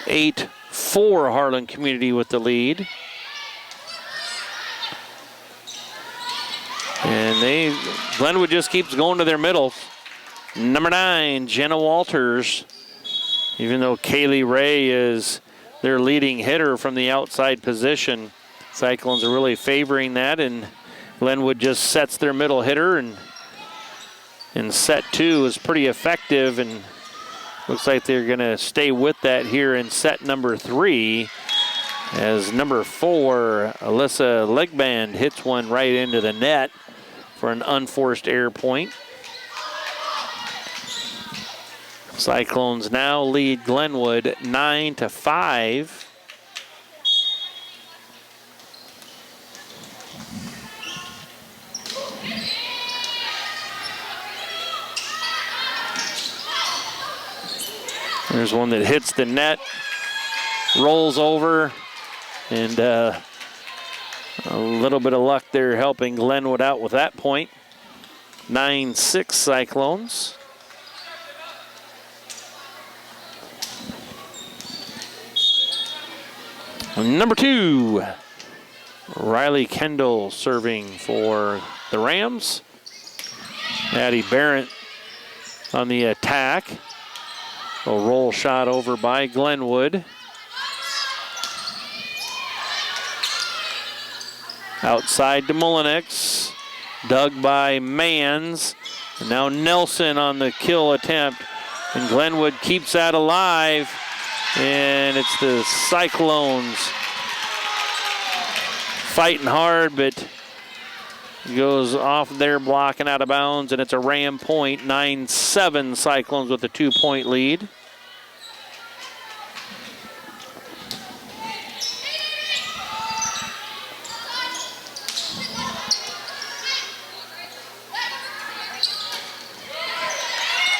8-4 Harlan Community with the lead. And Glenwood just keeps going to their middle. Number 9, Jenna Walters. Even though Kaylee Ray is their leading hitter from the outside position, Cyclones are really favoring that, and Glenwood just sets their middle hitter, and set 2 is pretty effective, and looks like they're going to stay with that here in set number 3, as number 4, Alyssa Legband, hits one right into the net for an unforced error point. Cyclones now lead Glenwood 9-5. There's one that hits the net, rolls over, and a little bit of luck there helping Glenwood out with that point. 9-6 Cyclones. Number 2, Riley Kendall serving for the Rams. Addie Barrett on the attack. A roll shot over by Glenwood. Outside to Mullenix. Dug by Mans. And now Nelson on the kill attempt. And Glenwood keeps that alive. And it's the Cyclones fighting hard, but goes off their block and out of bounds, and it's a Ram point. 9-7 Cyclones with a 2-point lead.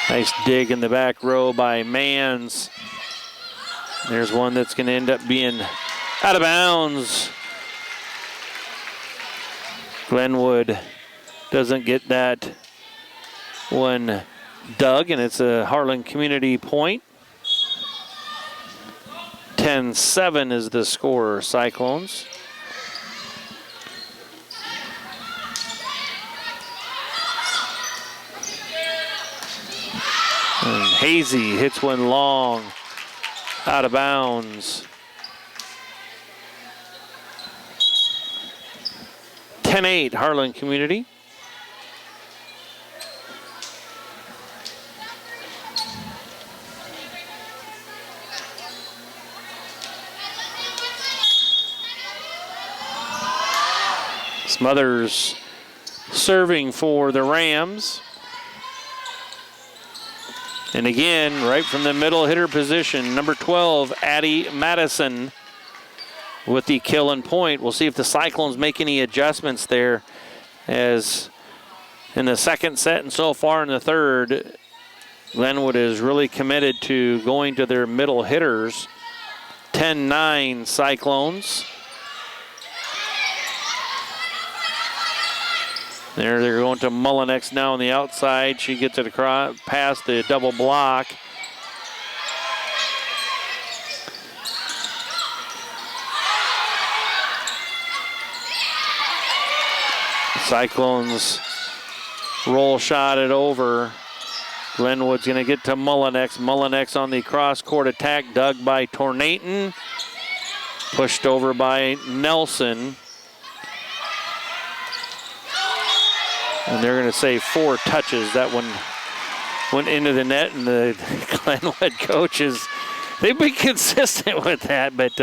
Nice dig in the back row by Mans. There's one that's going to end up being out of bounds. Glenwood doesn't get that one dug, and it's a Harlan Community point. 10-7 is the score, Cyclones. And Hazy hits one long, out of bounds. 10-8 Harlan Community. Smothers serving for the Rams. And again, right from the middle hitter position, number 12, Addie Madison with the kill and point. We'll see if the Cyclones make any adjustments there, as in the second set and so far in the third, Glenwood is really committed to going to their middle hitters. 10-9 Cyclones. There they're going to Mullenix now on the outside. She gets it across past the double block. Cyclones roll shot it over. Glenwood's going to get to Mullenix. Mullenix on the cross-court attack, dug by Tornaton. Pushed over by Nelson. And they're going to say 4 touches. That one went into the net, and the Glenwood coaches, they've been consistent with that, but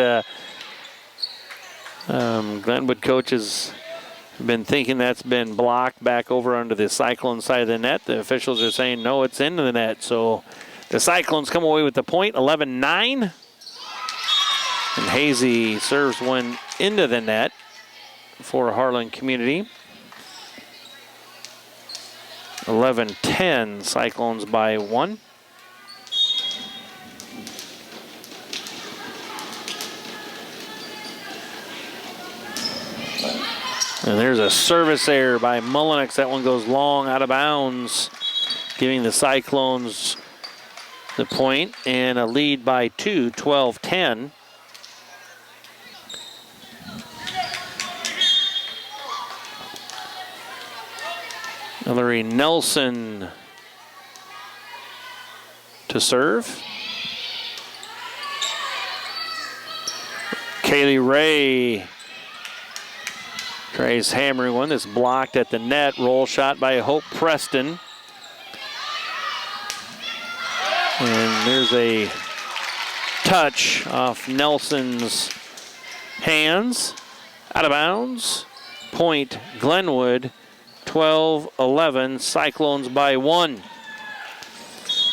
Glenwood coaches have been thinking that's been blocked back over onto the Cyclone side of the net. The officials are saying, no, it's into the net. So the Cyclones come away with the point, 11-9. And Hazy serves one into the net for Harlan Community. 11-10, Cyclones by 1. And there's a service error by Mullenix. That one goes long out of bounds, giving the Cyclones the point and a lead by 2, 12-10. Hillary Nelson to serve. Kaylee Ray tries hammering one that's blocked at the net. Roll shot by Hope Preston. And there's a touch off Nelson's hands. Out of bounds. Point Glenwood. 12-11, Cyclones by 1.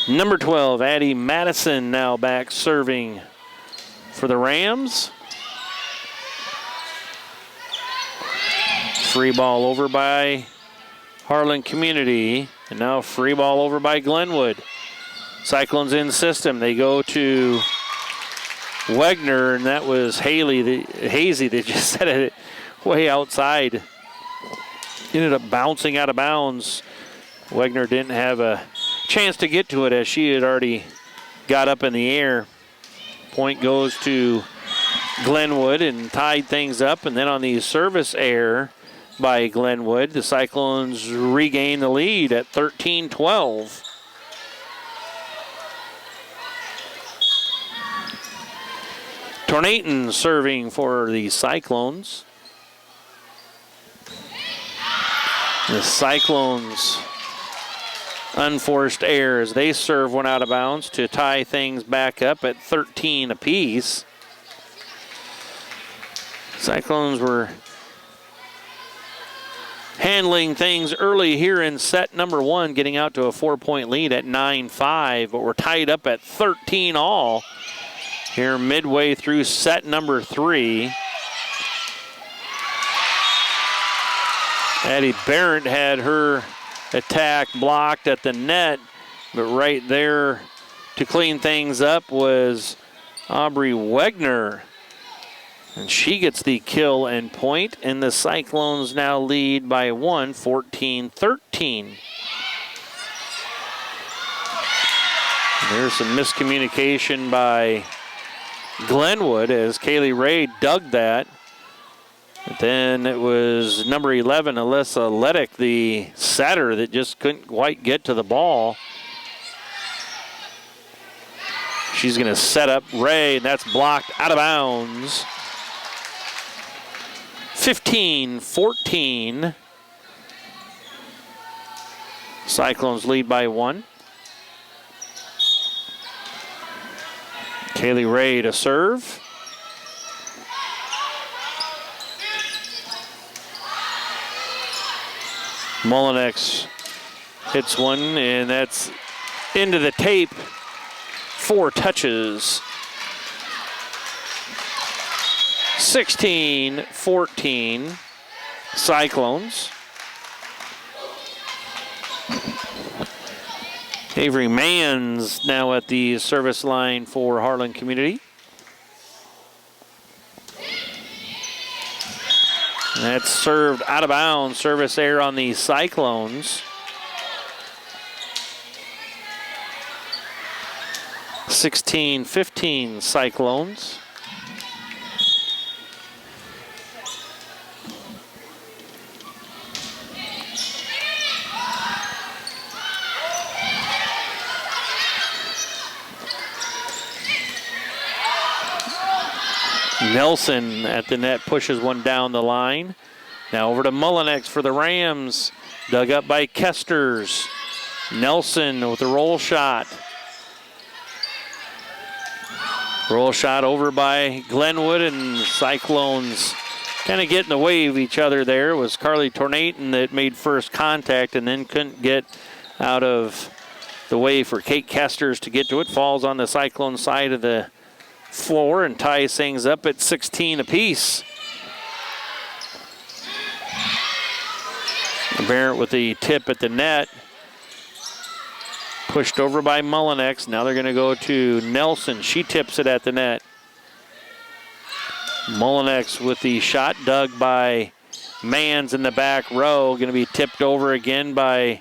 Number 12, Addie Madison now back serving for the Rams. Free ball over by Harlan Community, and now free ball over by Glenwood. Cyclones in system. They go to Wegner, and that was Hazy that just set it way outside. Ended up bouncing out of bounds. Wegner didn't have a chance to get to it as she had already got up in the air. Point goes to Glenwood and tied things up. And then on the service error by Glenwood, the Cyclones regain the lead at 13-12. Tornaton serving for the Cyclones. The Cyclones unforced error as they serve one out of bounds to tie things back up at 13 apiece. Cyclones were handling things early here in set number 1, getting out to a 4-point lead at 9-5, but we're tied up at 13 all here midway through set number 3. Addie Barrett had her attack blocked at the net, but right there to clean things up was Aubrey Wegner. And she gets the kill and point, and the Cyclones now lead by 1, 14-13. There's some miscommunication by Glenwood as Kaylee Ray dug that. But then it was number 11, Alyssa Leddick, the setter, that just couldn't quite get to the ball. She's going to set up Ray, and that's blocked out of bounds. 15-14. Cyclones lead by 1. Kaylee Ray to serve. Mullenix hits one, and that's into the tape. 4 touches. 16-14, Cyclones. Avery Manns now at the service line for Harlan Community. And that's served out of bounds. Service error on the Cyclones. 16-15 Cyclones. Nelson at the net pushes one down the line. Now over to Mullenix for the Rams. Dug up by Kesters. Nelson with the roll shot. Roll shot over by Glenwood, and Cyclones kind of get in the way of each other there. It was Carly Tornaton that made first contact and then couldn't get out of the way for Kate Kesters to get to it. Falls on the Cyclone side of the floor and ties things up at 16 apiece. Barrett with the tip at the net. Pushed over by Mullinex. Now they're going to go to Nelson. She tips it at the net. Mullinex with the shot dug by Mans in the back row. Going to be tipped over again by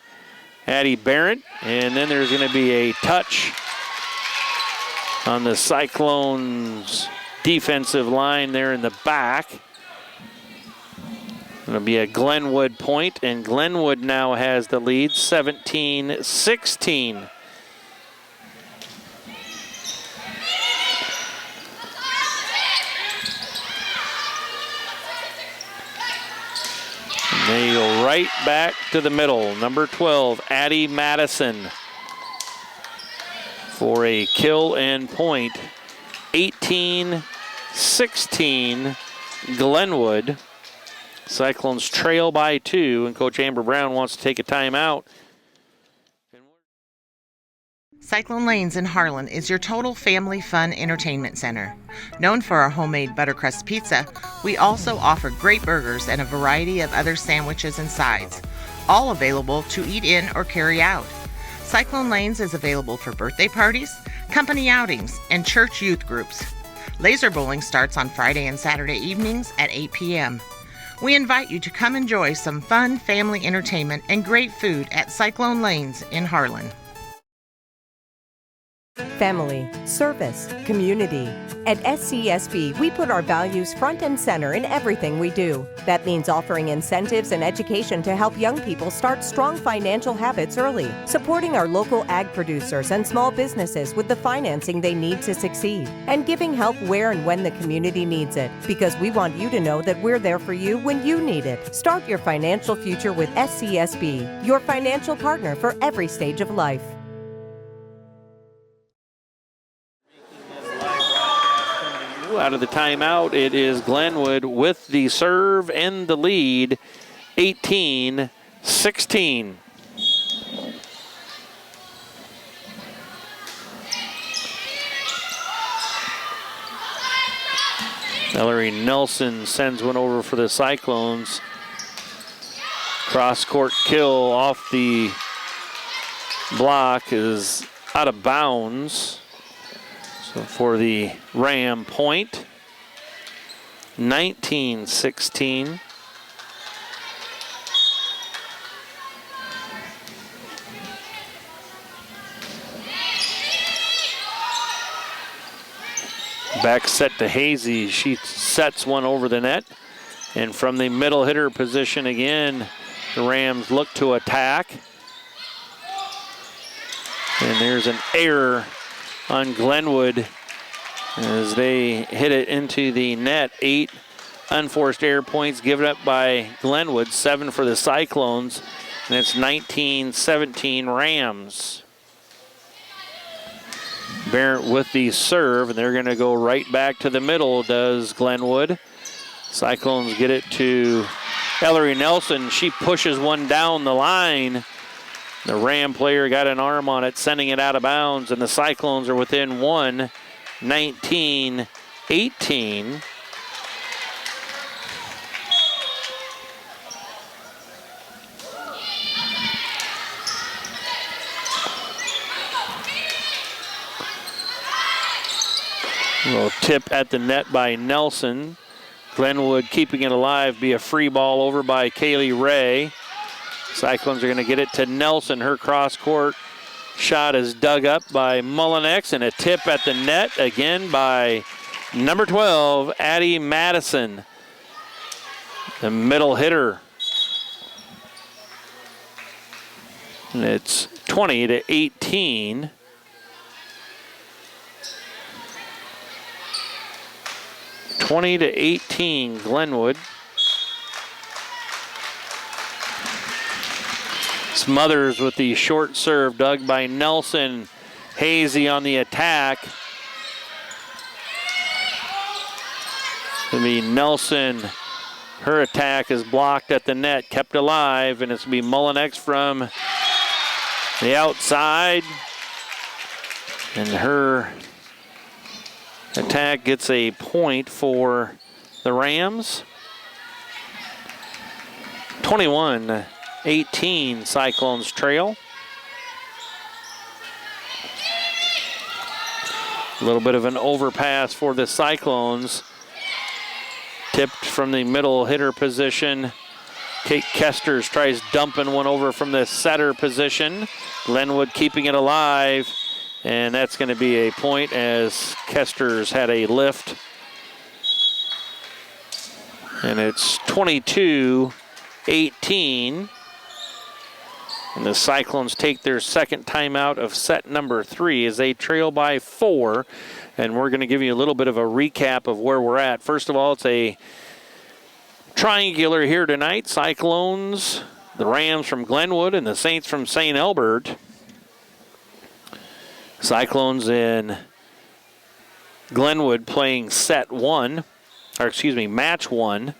Addie Barrett. And then there's going to be a touch on the Cyclones defensive line there in the back. It'll be a Glenwood point, and Glenwood now has the lead, 17-16. And they go right back to the middle. Number 12, Addie Madison, for a kill and point. 18-16, Glenwood. Cyclones trail by 2, and Coach Amber Brown wants to take a timeout. Cyclone Lanes in Harlan is your total family fun entertainment center. Known for our homemade buttercrust pizza, we also offer great burgers and a variety of other sandwiches and sides, all available to eat in or carry out. Cyclone Lanes is available for birthday parties, company outings, and church youth groups. Laser bowling starts on Friday and Saturday evenings at 8 p.m. We invite you to come enjoy some fun family entertainment and great food at Cyclone Lanes in Harlan. Family, service, community. At SCSB, we put our values front and center in everything we do. That means offering incentives and education to help young people start strong financial habits early, supporting our local ag producers and small businesses with the financing they need to succeed, and giving help where and when the community needs it, because we want you to know that we're there for you when you need it. Start your financial future with SCSB, your financial partner for every stage of life. Out of the timeout, it is Glenwood with the serve and the lead, 18-16. Ellery Nelson sends one over for the Cyclones. Cross-court kill off the block is out of bounds. So for the Ram point, 19-16. Back set to Hazy. She sets one over the net. And from the middle hitter position again, the Rams look to attack. And there's an error on Glenwood as they hit it into the net. 8 unforced error points given up by Glenwood, 7 for the Cyclones, and it's 19-17 Rams. Barrett with the serve, and they're going to go right back to the middle, does Glenwood. Cyclones get it to Ellery Nelson. She pushes one down the line. The Ram player got an arm on it, sending it out of bounds, and the Cyclones are within 1, 19-18. A little tip at the net by Nelson. Glenwood keeping it alive, be a free ball over by Kaylee Ray. Cyclones are going to get it to Nelson. Her cross-court shot is dug up by Mullinex, and a tip at the net again by number 12, Addie Madison, the middle hitter. And it's 20-18. Glenwood. Smothers with the short serve dug by Nelson. Hazy on the attack. It'll be Nelson. Her attack is blocked at the net, kept alive, and it's going to be Mullinex from the outside. And her attack gets a point for the Rams. 21-18 Cyclones trail. A little bit of an overpass for the Cyclones. Tipped from the middle hitter position. Kate Kesters tries dumping one over from the setter position. Glenwood keeping it alive. And that's going to be a point as Kesters had a lift. And it's 22-18. And the Cyclones take their second timeout of set number 3 as they trail by 4. And we're going to give you a little bit of a recap of where we're at. First of all, it's a triangular here tonight. Cyclones, the Rams from Glenwood, and the Saints from St. Albert. Cyclones in Glenwood playing match 1.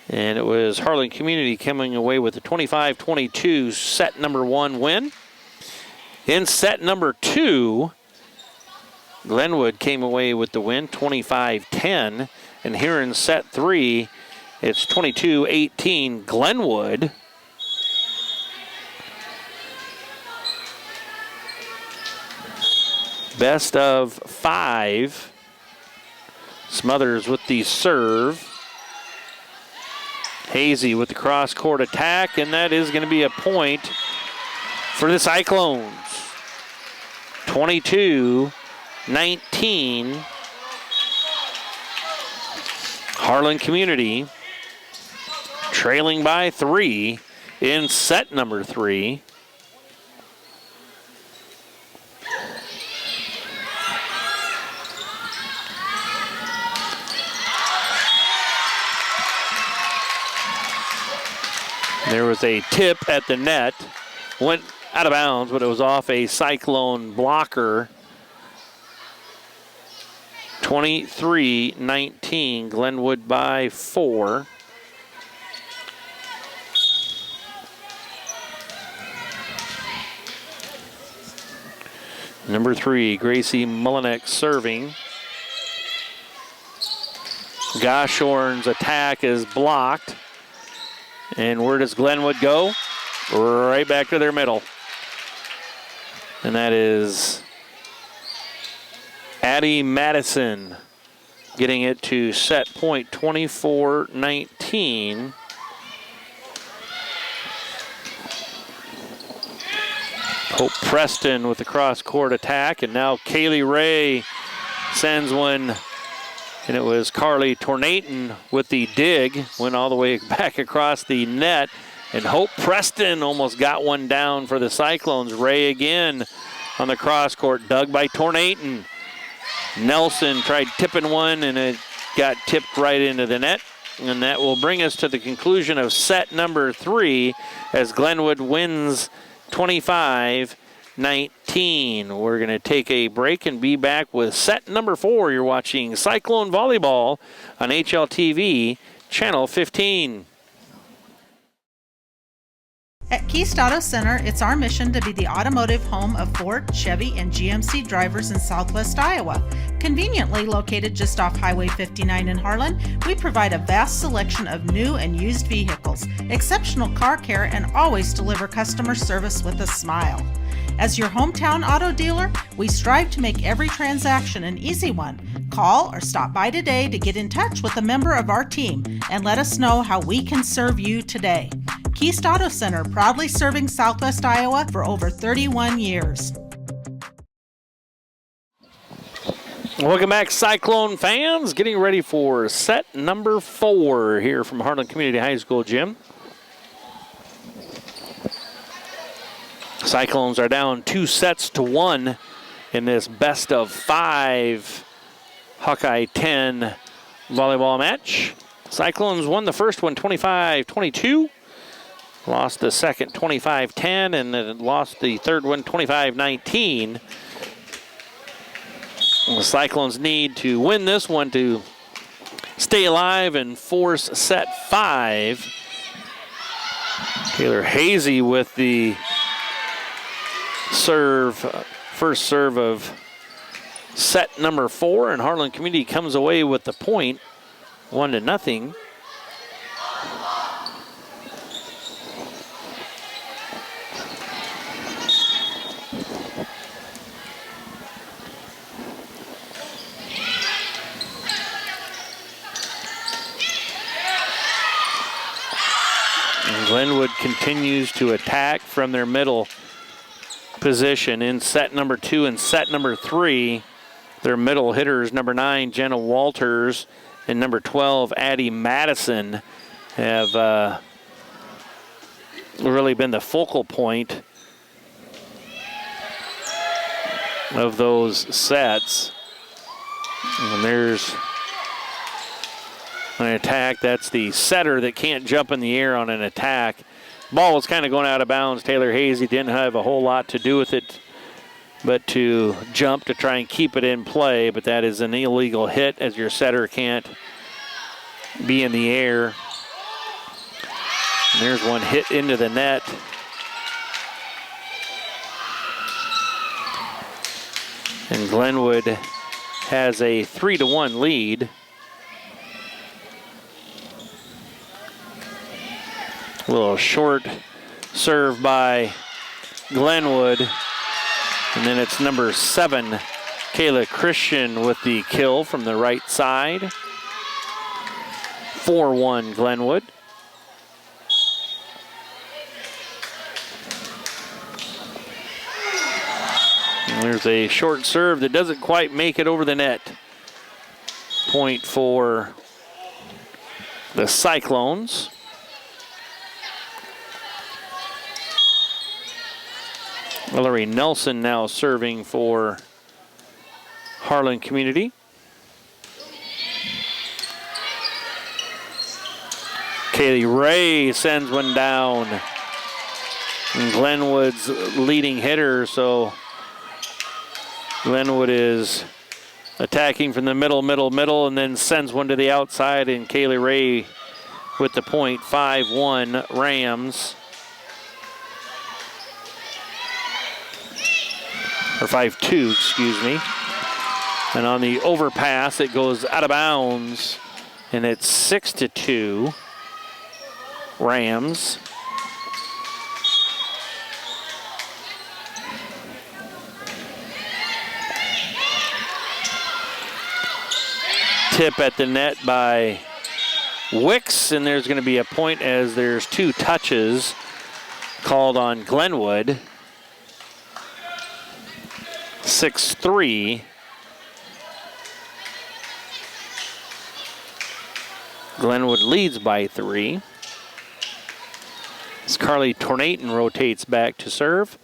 And it was Harlan Community coming away with a 25-22 set number 1 win. In set number 2, Glenwood came away with the win, 25-10. And here in set 3, it's 22-18 Glenwood. Best of 5. Smothers with the serve. Hazy with the cross-court attack, and that is going to be a point for the Cyclones. 22-19. Harlan Community trailing by 3 in set number 3. There was a tip at the net. Went out of bounds, but it was off a Cyclone blocker. 23-19, Glenwood by 4. Number 3, Gracie Mullinex serving. Goshorn's attack is blocked. And where does Glenwood go? Right back to their middle. And that is Addie Madison getting it to set point 24-19. Hope Preston with the cross-court attack. And now Kaylee Ray sends one. And it was Carly Tornaton with the dig. Went all the way back across the net. And Hope Preston almost got one down for the Cyclones. Ray again on the cross court, dug by Tornaton. Nelson tried tipping one, and it got tipped right into the net. And that will bring us to the conclusion of set number 3 as Glenwood wins 25-19. We're going to take a break and be back with set number 4. You're watching Cyclone Volleyball on HLTV, Channel 15. At Keast Auto Center, it's our mission to be the automotive home of Ford, Chevy, and GMC drivers in Southwest Iowa. Conveniently located just off Highway 59 in Harlan, we provide a vast selection of new and used vehicles, exceptional car care, and always deliver customer service with a smile. As your hometown auto dealer, we strive to make every transaction an easy one. Call or stop by today to get in touch with a member of our team and let us know how we can serve you today. Keast Auto Center, proudly serving Southwest Iowa for over 31 years. Welcome back, Cyclone fans. Getting ready for set number 4 here from Harlan Community High School Gym. Cyclones are down 2-1 in this best of 5 Hawkeye 10 volleyball match. Cyclones won the first one 25-22. Lost the second 25-10, and then lost the third one 25-19. The Cyclones need to win this one to stay alive and force set 5. Taylor Hazy with the serve, first serve of set number 4, and Harlan Community comes away with the point, 1-0. Glenwood continues to attack from their middle position in set number 2 and set number 3. Their middle hitters, number 9, Jenna Walters, and number 12, Addie Madison, have really been the focal point of those sets. And there's an attack. That's the setter that can't jump in the air on an attack. Ball was kind of going out of bounds. Taylor Hazy didn't have a whole lot to do with it but to jump to try and keep it in play. But that is an illegal hit as your setter can't be in the air. And there's one hit into the net. And Glenwood has a 3-1 lead. A little short serve by Glenwood. And then it's number 7, Kayla Christian, with the kill from the right side. 4-1 Glenwood. And there's a short serve that doesn't quite make it over the net. Point for the Cyclones. Hillary Nelson now serving for Harlan Community. Kaylee Ray sends one down. And Glenwood's leading hitter, so Glenwood is attacking from the middle, and then sends one to the outside, and Kaylee Ray with the point. 5-1 Rams. Or 5-2, excuse me. And on the overpass, it goes out of bounds, and it's 6-2 Rams. Tip at the net by Wicks, and there's going to be a point as there's 2 touches called on Glenwood. 6-3. Glenwood leads by 3. As Carly Tornaton rotates back to serve.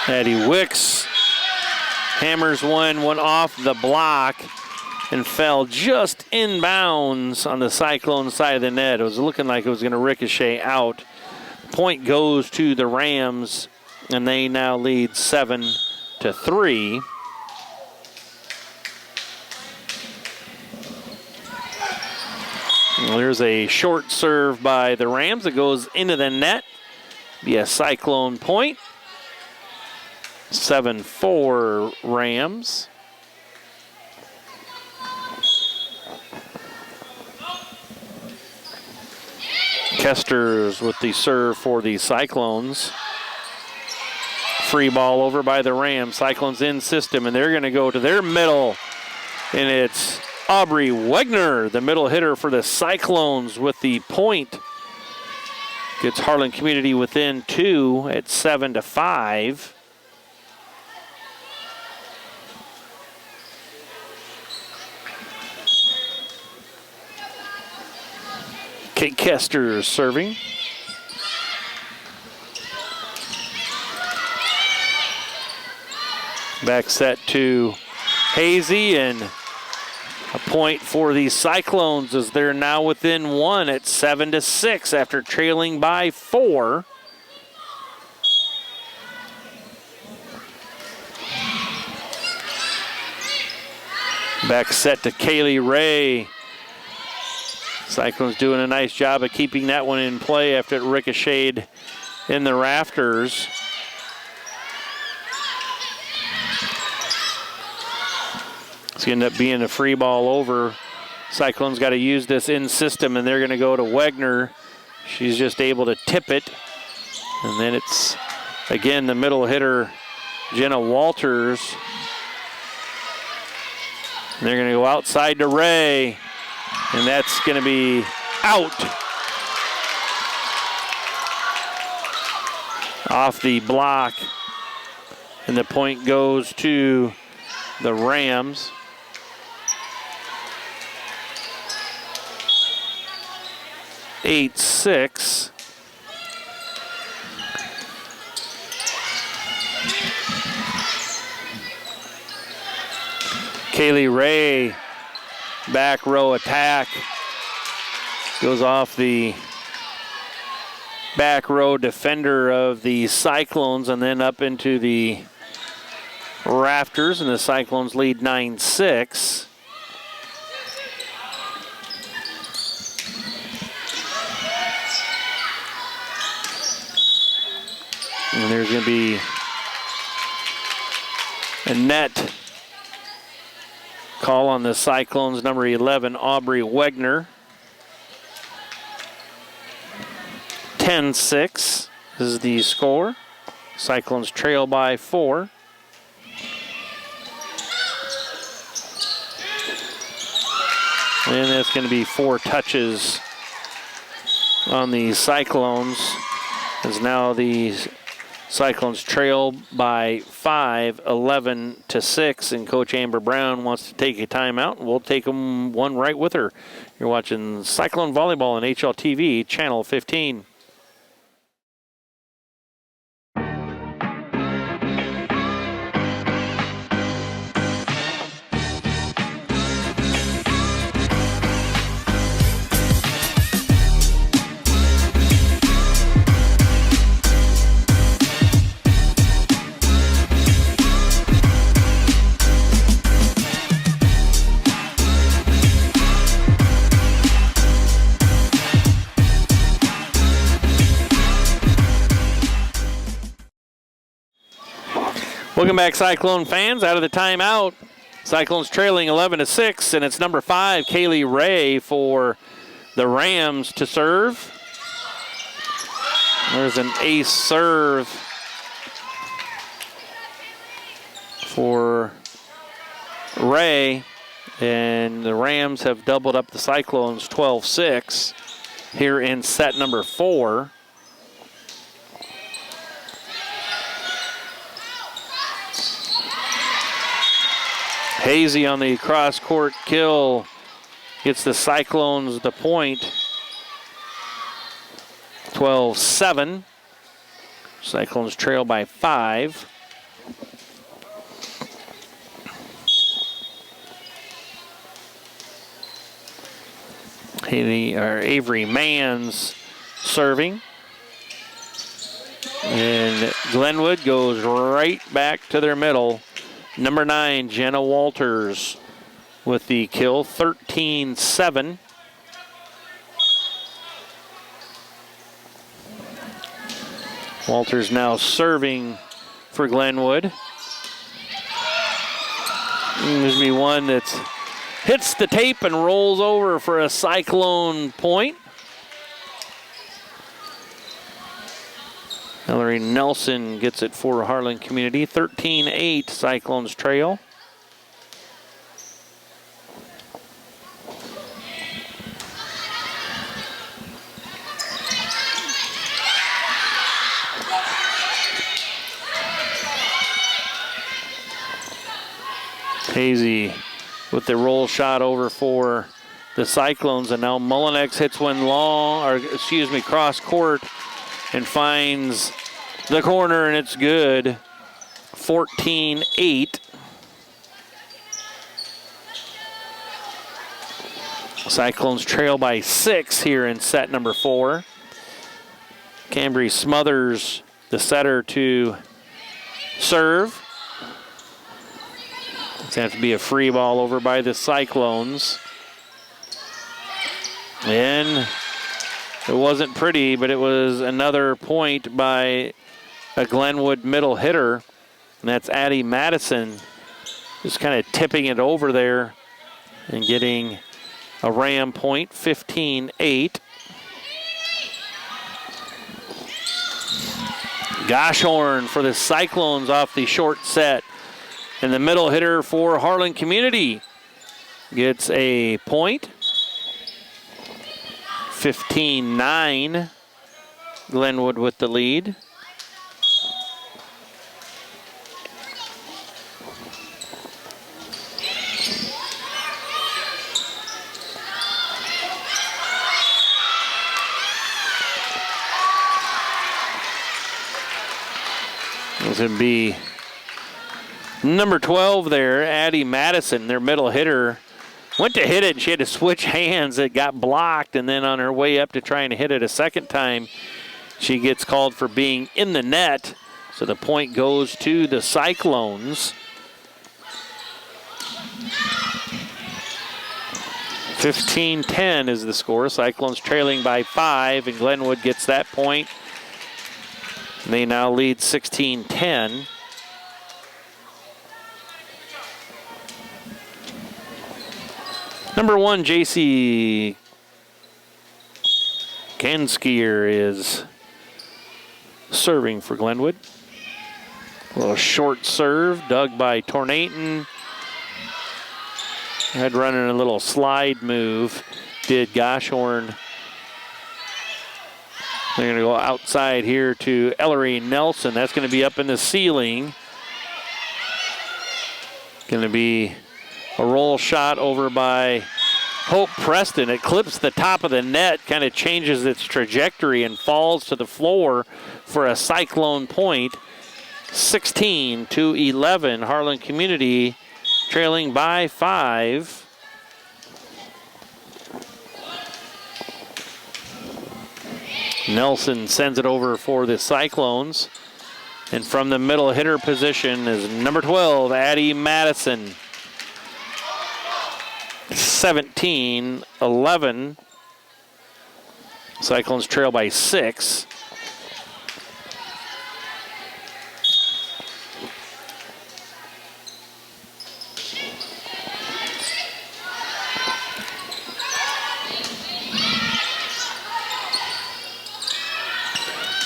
Addie Wicks hammers one off the block and fell just inbounds on the Cyclone side of the net. It was looking like it was going to ricochet out. Point goes to the Rams, and they now lead 7-3. Well, there's a short serve by the Rams that goes into the net. Be a Cyclone point. 7-4 Rams. Kesters with the serve for the Cyclones. Free ball over by the Rams. Cyclones in system, and they're going to go to their middle. And it's Aubrey Wegner, the middle hitter for the Cyclones, with the point. Gets Harlan Community within 2 at 7-5. Kate Kester serving. Back set to Hazy, and a point for the Cyclones as they're now within 1 at 7-6 after trailing by 4. Back set to Kaylee Ray. Cyclones doing a nice job of keeping that one in play after it ricocheted in the rafters. It's going to end up being a free ball over. Cyclones got to use this in system, and they're going to go to Wegner. She's just able to tip it. And then it's, again, the middle hitter, Jenna Walters. They're going to go outside to Ray, and that's going to be out. Off the block, and the point goes to the Rams. Eight, 6. Kaylee Ray, back row attack, goes off the back row defender of the Cyclones and then up into the rafters, and the Cyclones lead 9-6. And there's going to be a net call on the Cyclones, number 11, Aubrey Wegner. 10-6 is the score. Cyclones trail by 4. And that's going to be 4 touches on the Cyclones, as now the Cyclones trail by 5, 11-6, and Coach Amber Brown wants to take a timeout, and we'll take them one right with her. You're watching Cyclone Volleyball on HLTV, Channel 15. Welcome back, Cyclone fans. Out of the timeout, Cyclones trailing 11-6, and it's number 5, Kaylee Ray, for the Rams to serve. There's an ace serve for Ray, and the Rams have doubled up the Cyclones 12-6 here in set number 4. Hazy on the cross-court kill gets the Cyclones the point. 12-7. Cyclones trail by 5. Avery Mann's serving. And Glenwood goes right back to their middle. Number 9, Jenna Walters with the kill, 13-7. Walters now serving for Glenwood. And there's be one that hits the tape and rolls over for a Cyclone point. Hillary Nelson gets it for Harlan Community. 13-8, Cyclones trail. Hazy with the roll shot over for the Cyclones, and now Mullinex hits one cross court, and finds the corner, and it's good. 14-8. Cyclones trail by 6 here in set number 4. Cambry Smothers, the setter, to serve. It's going to have to be a free ball over by the Cyclones. And it wasn't pretty, but it was another point by a Glenwood middle hitter, and that's Addie Madison, just kind of tipping it over there and getting a Ram point, 15-8. Goshorn for the Cyclones off the short set, and the middle hitter for Harlan Community gets a point. 15-9. Glenwood with the lead. This would be number 12 there, Addie Madison, their middle hitter. Went to hit it, and she had to switch hands. It got blocked, and then on her way up to trying to hit it a second time, she gets called for being in the net. So the point goes to the Cyclones. 15-10 is the score. Cyclones trailing by 5, and Glenwood gets that point. They now lead 16-10. Number 1, JC Ganskier is serving for Glenwood. A little short serve, dug by Tornaton. Had running a little slide move, did Goshorn. They're going to go outside here to Ellery Nelson. That's going to be up in the ceiling. Going to be a roll shot over by Hope Preston. It clips the top of the net, kind of changes its trajectory and falls to the floor for a Cyclone point. 16-11, Harlan Community trailing by 5. Nelson sends it over for the Cyclones. And from the middle hitter position is number 12, Addie Madison. 17-11. Cyclones trail by 6.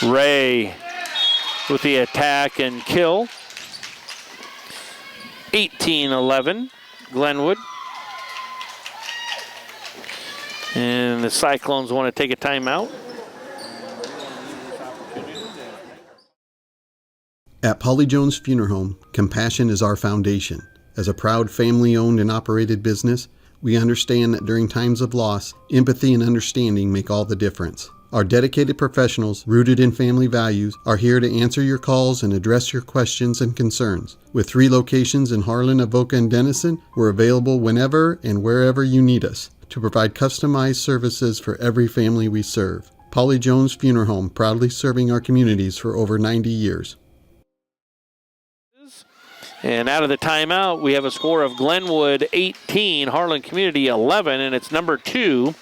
Ray with the attack and kill. 18-11, Glenwood. And the Cyclones want to take a timeout. At Polly Jones Funeral Home, compassion is our foundation. As a proud family-owned and operated business, we understand that during times of loss, empathy and understanding make all the difference. Our dedicated professionals, rooted in family values, are here to answer your calls and address your questions and concerns. With 3 locations in Harlan, Avoca, and Denison, we're available whenever and wherever you need us to provide customized services for every family we serve. Polly Jones Funeral Home, proudly serving our communities for over 90 years. And out of the timeout, we have a score of Glenwood 18, Harlan Community 11, and it's number 2,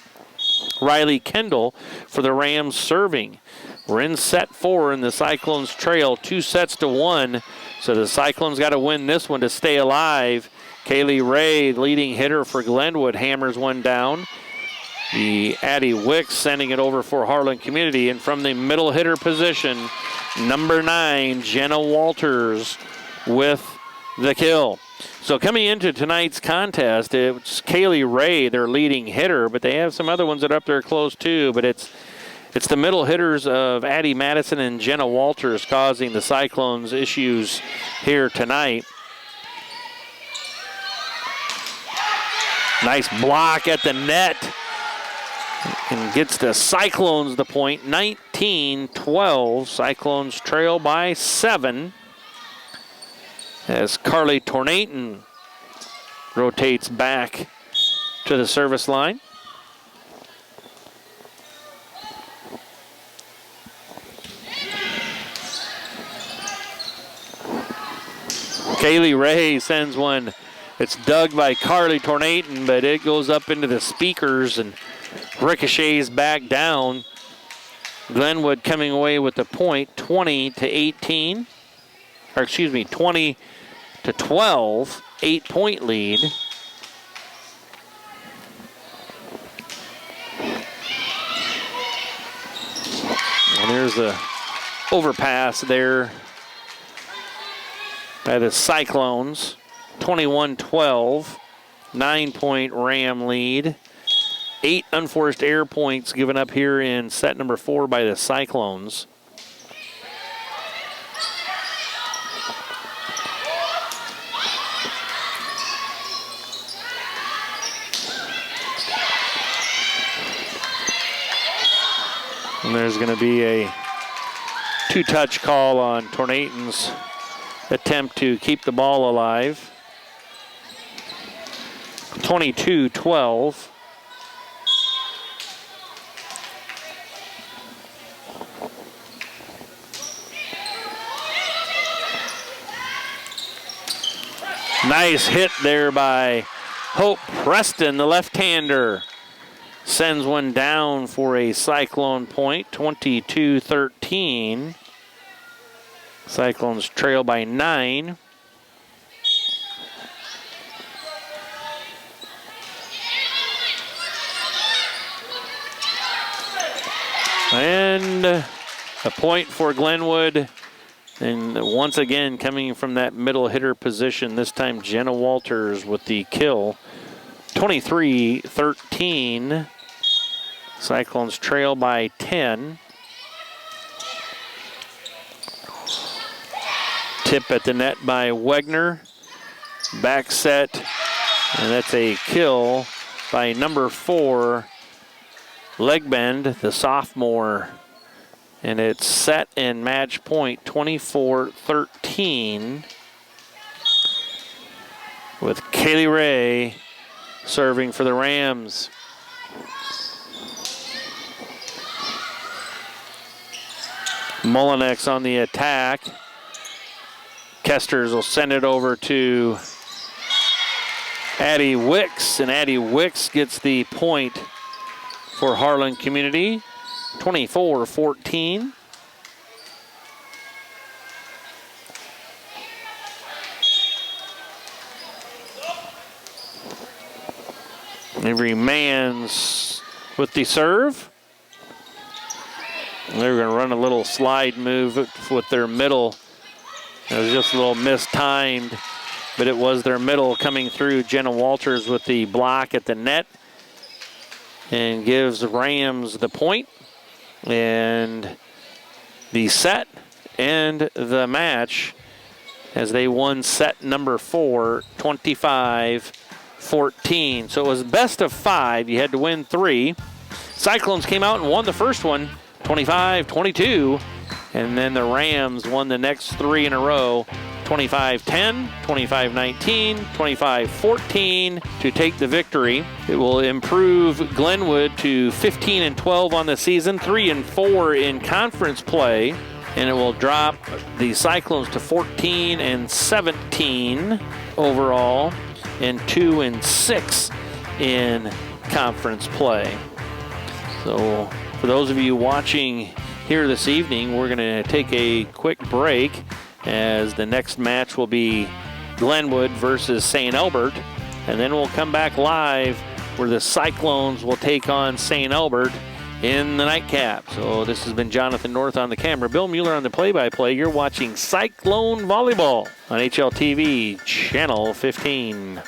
Riley Kendall for the Rams serving. We're in set 4 and the Cyclones trail 2-1. So the Cyclones got to win this one to stay alive. Kaylee Ray, leading hitter for Glenwood, hammers one down. The Addie Wicks sending it over for Harlan Community. And from the middle hitter position, number 9, Jenna Walters with the kill. So coming into tonight's contest, it's Kaylee Ray, their leading hitter, but they have some other ones that are up there close too. But it's the middle hitters of Addie Madison and Jenna Walters causing the Cyclones issues here tonight. Nice block at the net and gets the Cyclones the point. 19-12, Cyclones trail by 7. As Carly Tornaton rotates back to the service line. Kaylee Ray sends one. It's dug by Carly Tornaton, but it goes up into the speakers and ricochets back down. Glenwood coming away with the point, 20-18. Or excuse me, 20-12, 8-point lead. And there's the overpass there by the Cyclones. 21-12. 9-point Ram lead. 8 unforced air points given up here in set number 4 by the Cyclones. And there's going to be a 2-touch call on Tornaton's attempt to keep the ball alive. 22-12. Nice hit there by Hope Preston, the left-hander. Sends one down for a Cyclone point, 22-13. Cyclones trail by 9. And a point for Glenwood. And once again, coming from that middle hitter position, this time Jenna Walters with the kill. 23-13. Cyclones trail by 10. Tip at the net by Wegner. Back set, and that's a kill by number 4, Legbend, the sophomore. And it's set and match point, 24-13. With Kaylee Ray serving for the Rams. Mullinex on the attack. Kesters will send it over to Addie Wicks, and Addie Wicks gets the point for Harlan Community, 24-14. Avery Mans with the serve. They're going to run a little slide move with their middle. It was just a little mistimed, but it was their middle coming through. Jenna Walters with the block at the net and gives Rams the point. And the set and the match as they won set number 4, 25-14. So it was best of 5. You had to win 3. Cyclones came out and won the first one, 25-22. And then the Rams won the next 3 in a row, 25-10, 25-19, 25-14 to take the victory. It will improve Glenwood to 15-12 on the season, 3-4 in conference play, and it will drop the Cyclones to 14-17 overall and 2-6 in conference play. So for those of you watching here this evening, we're going to take a quick break as the next match will be Glenwood versus St. Albert, and then we'll come back live where the Cyclones will take on St. Albert in the nightcap. So this has been Jonathan North on the camera, Bill Mueller on the play-by-play. You're watching Cyclone Volleyball on HLTV Channel 15.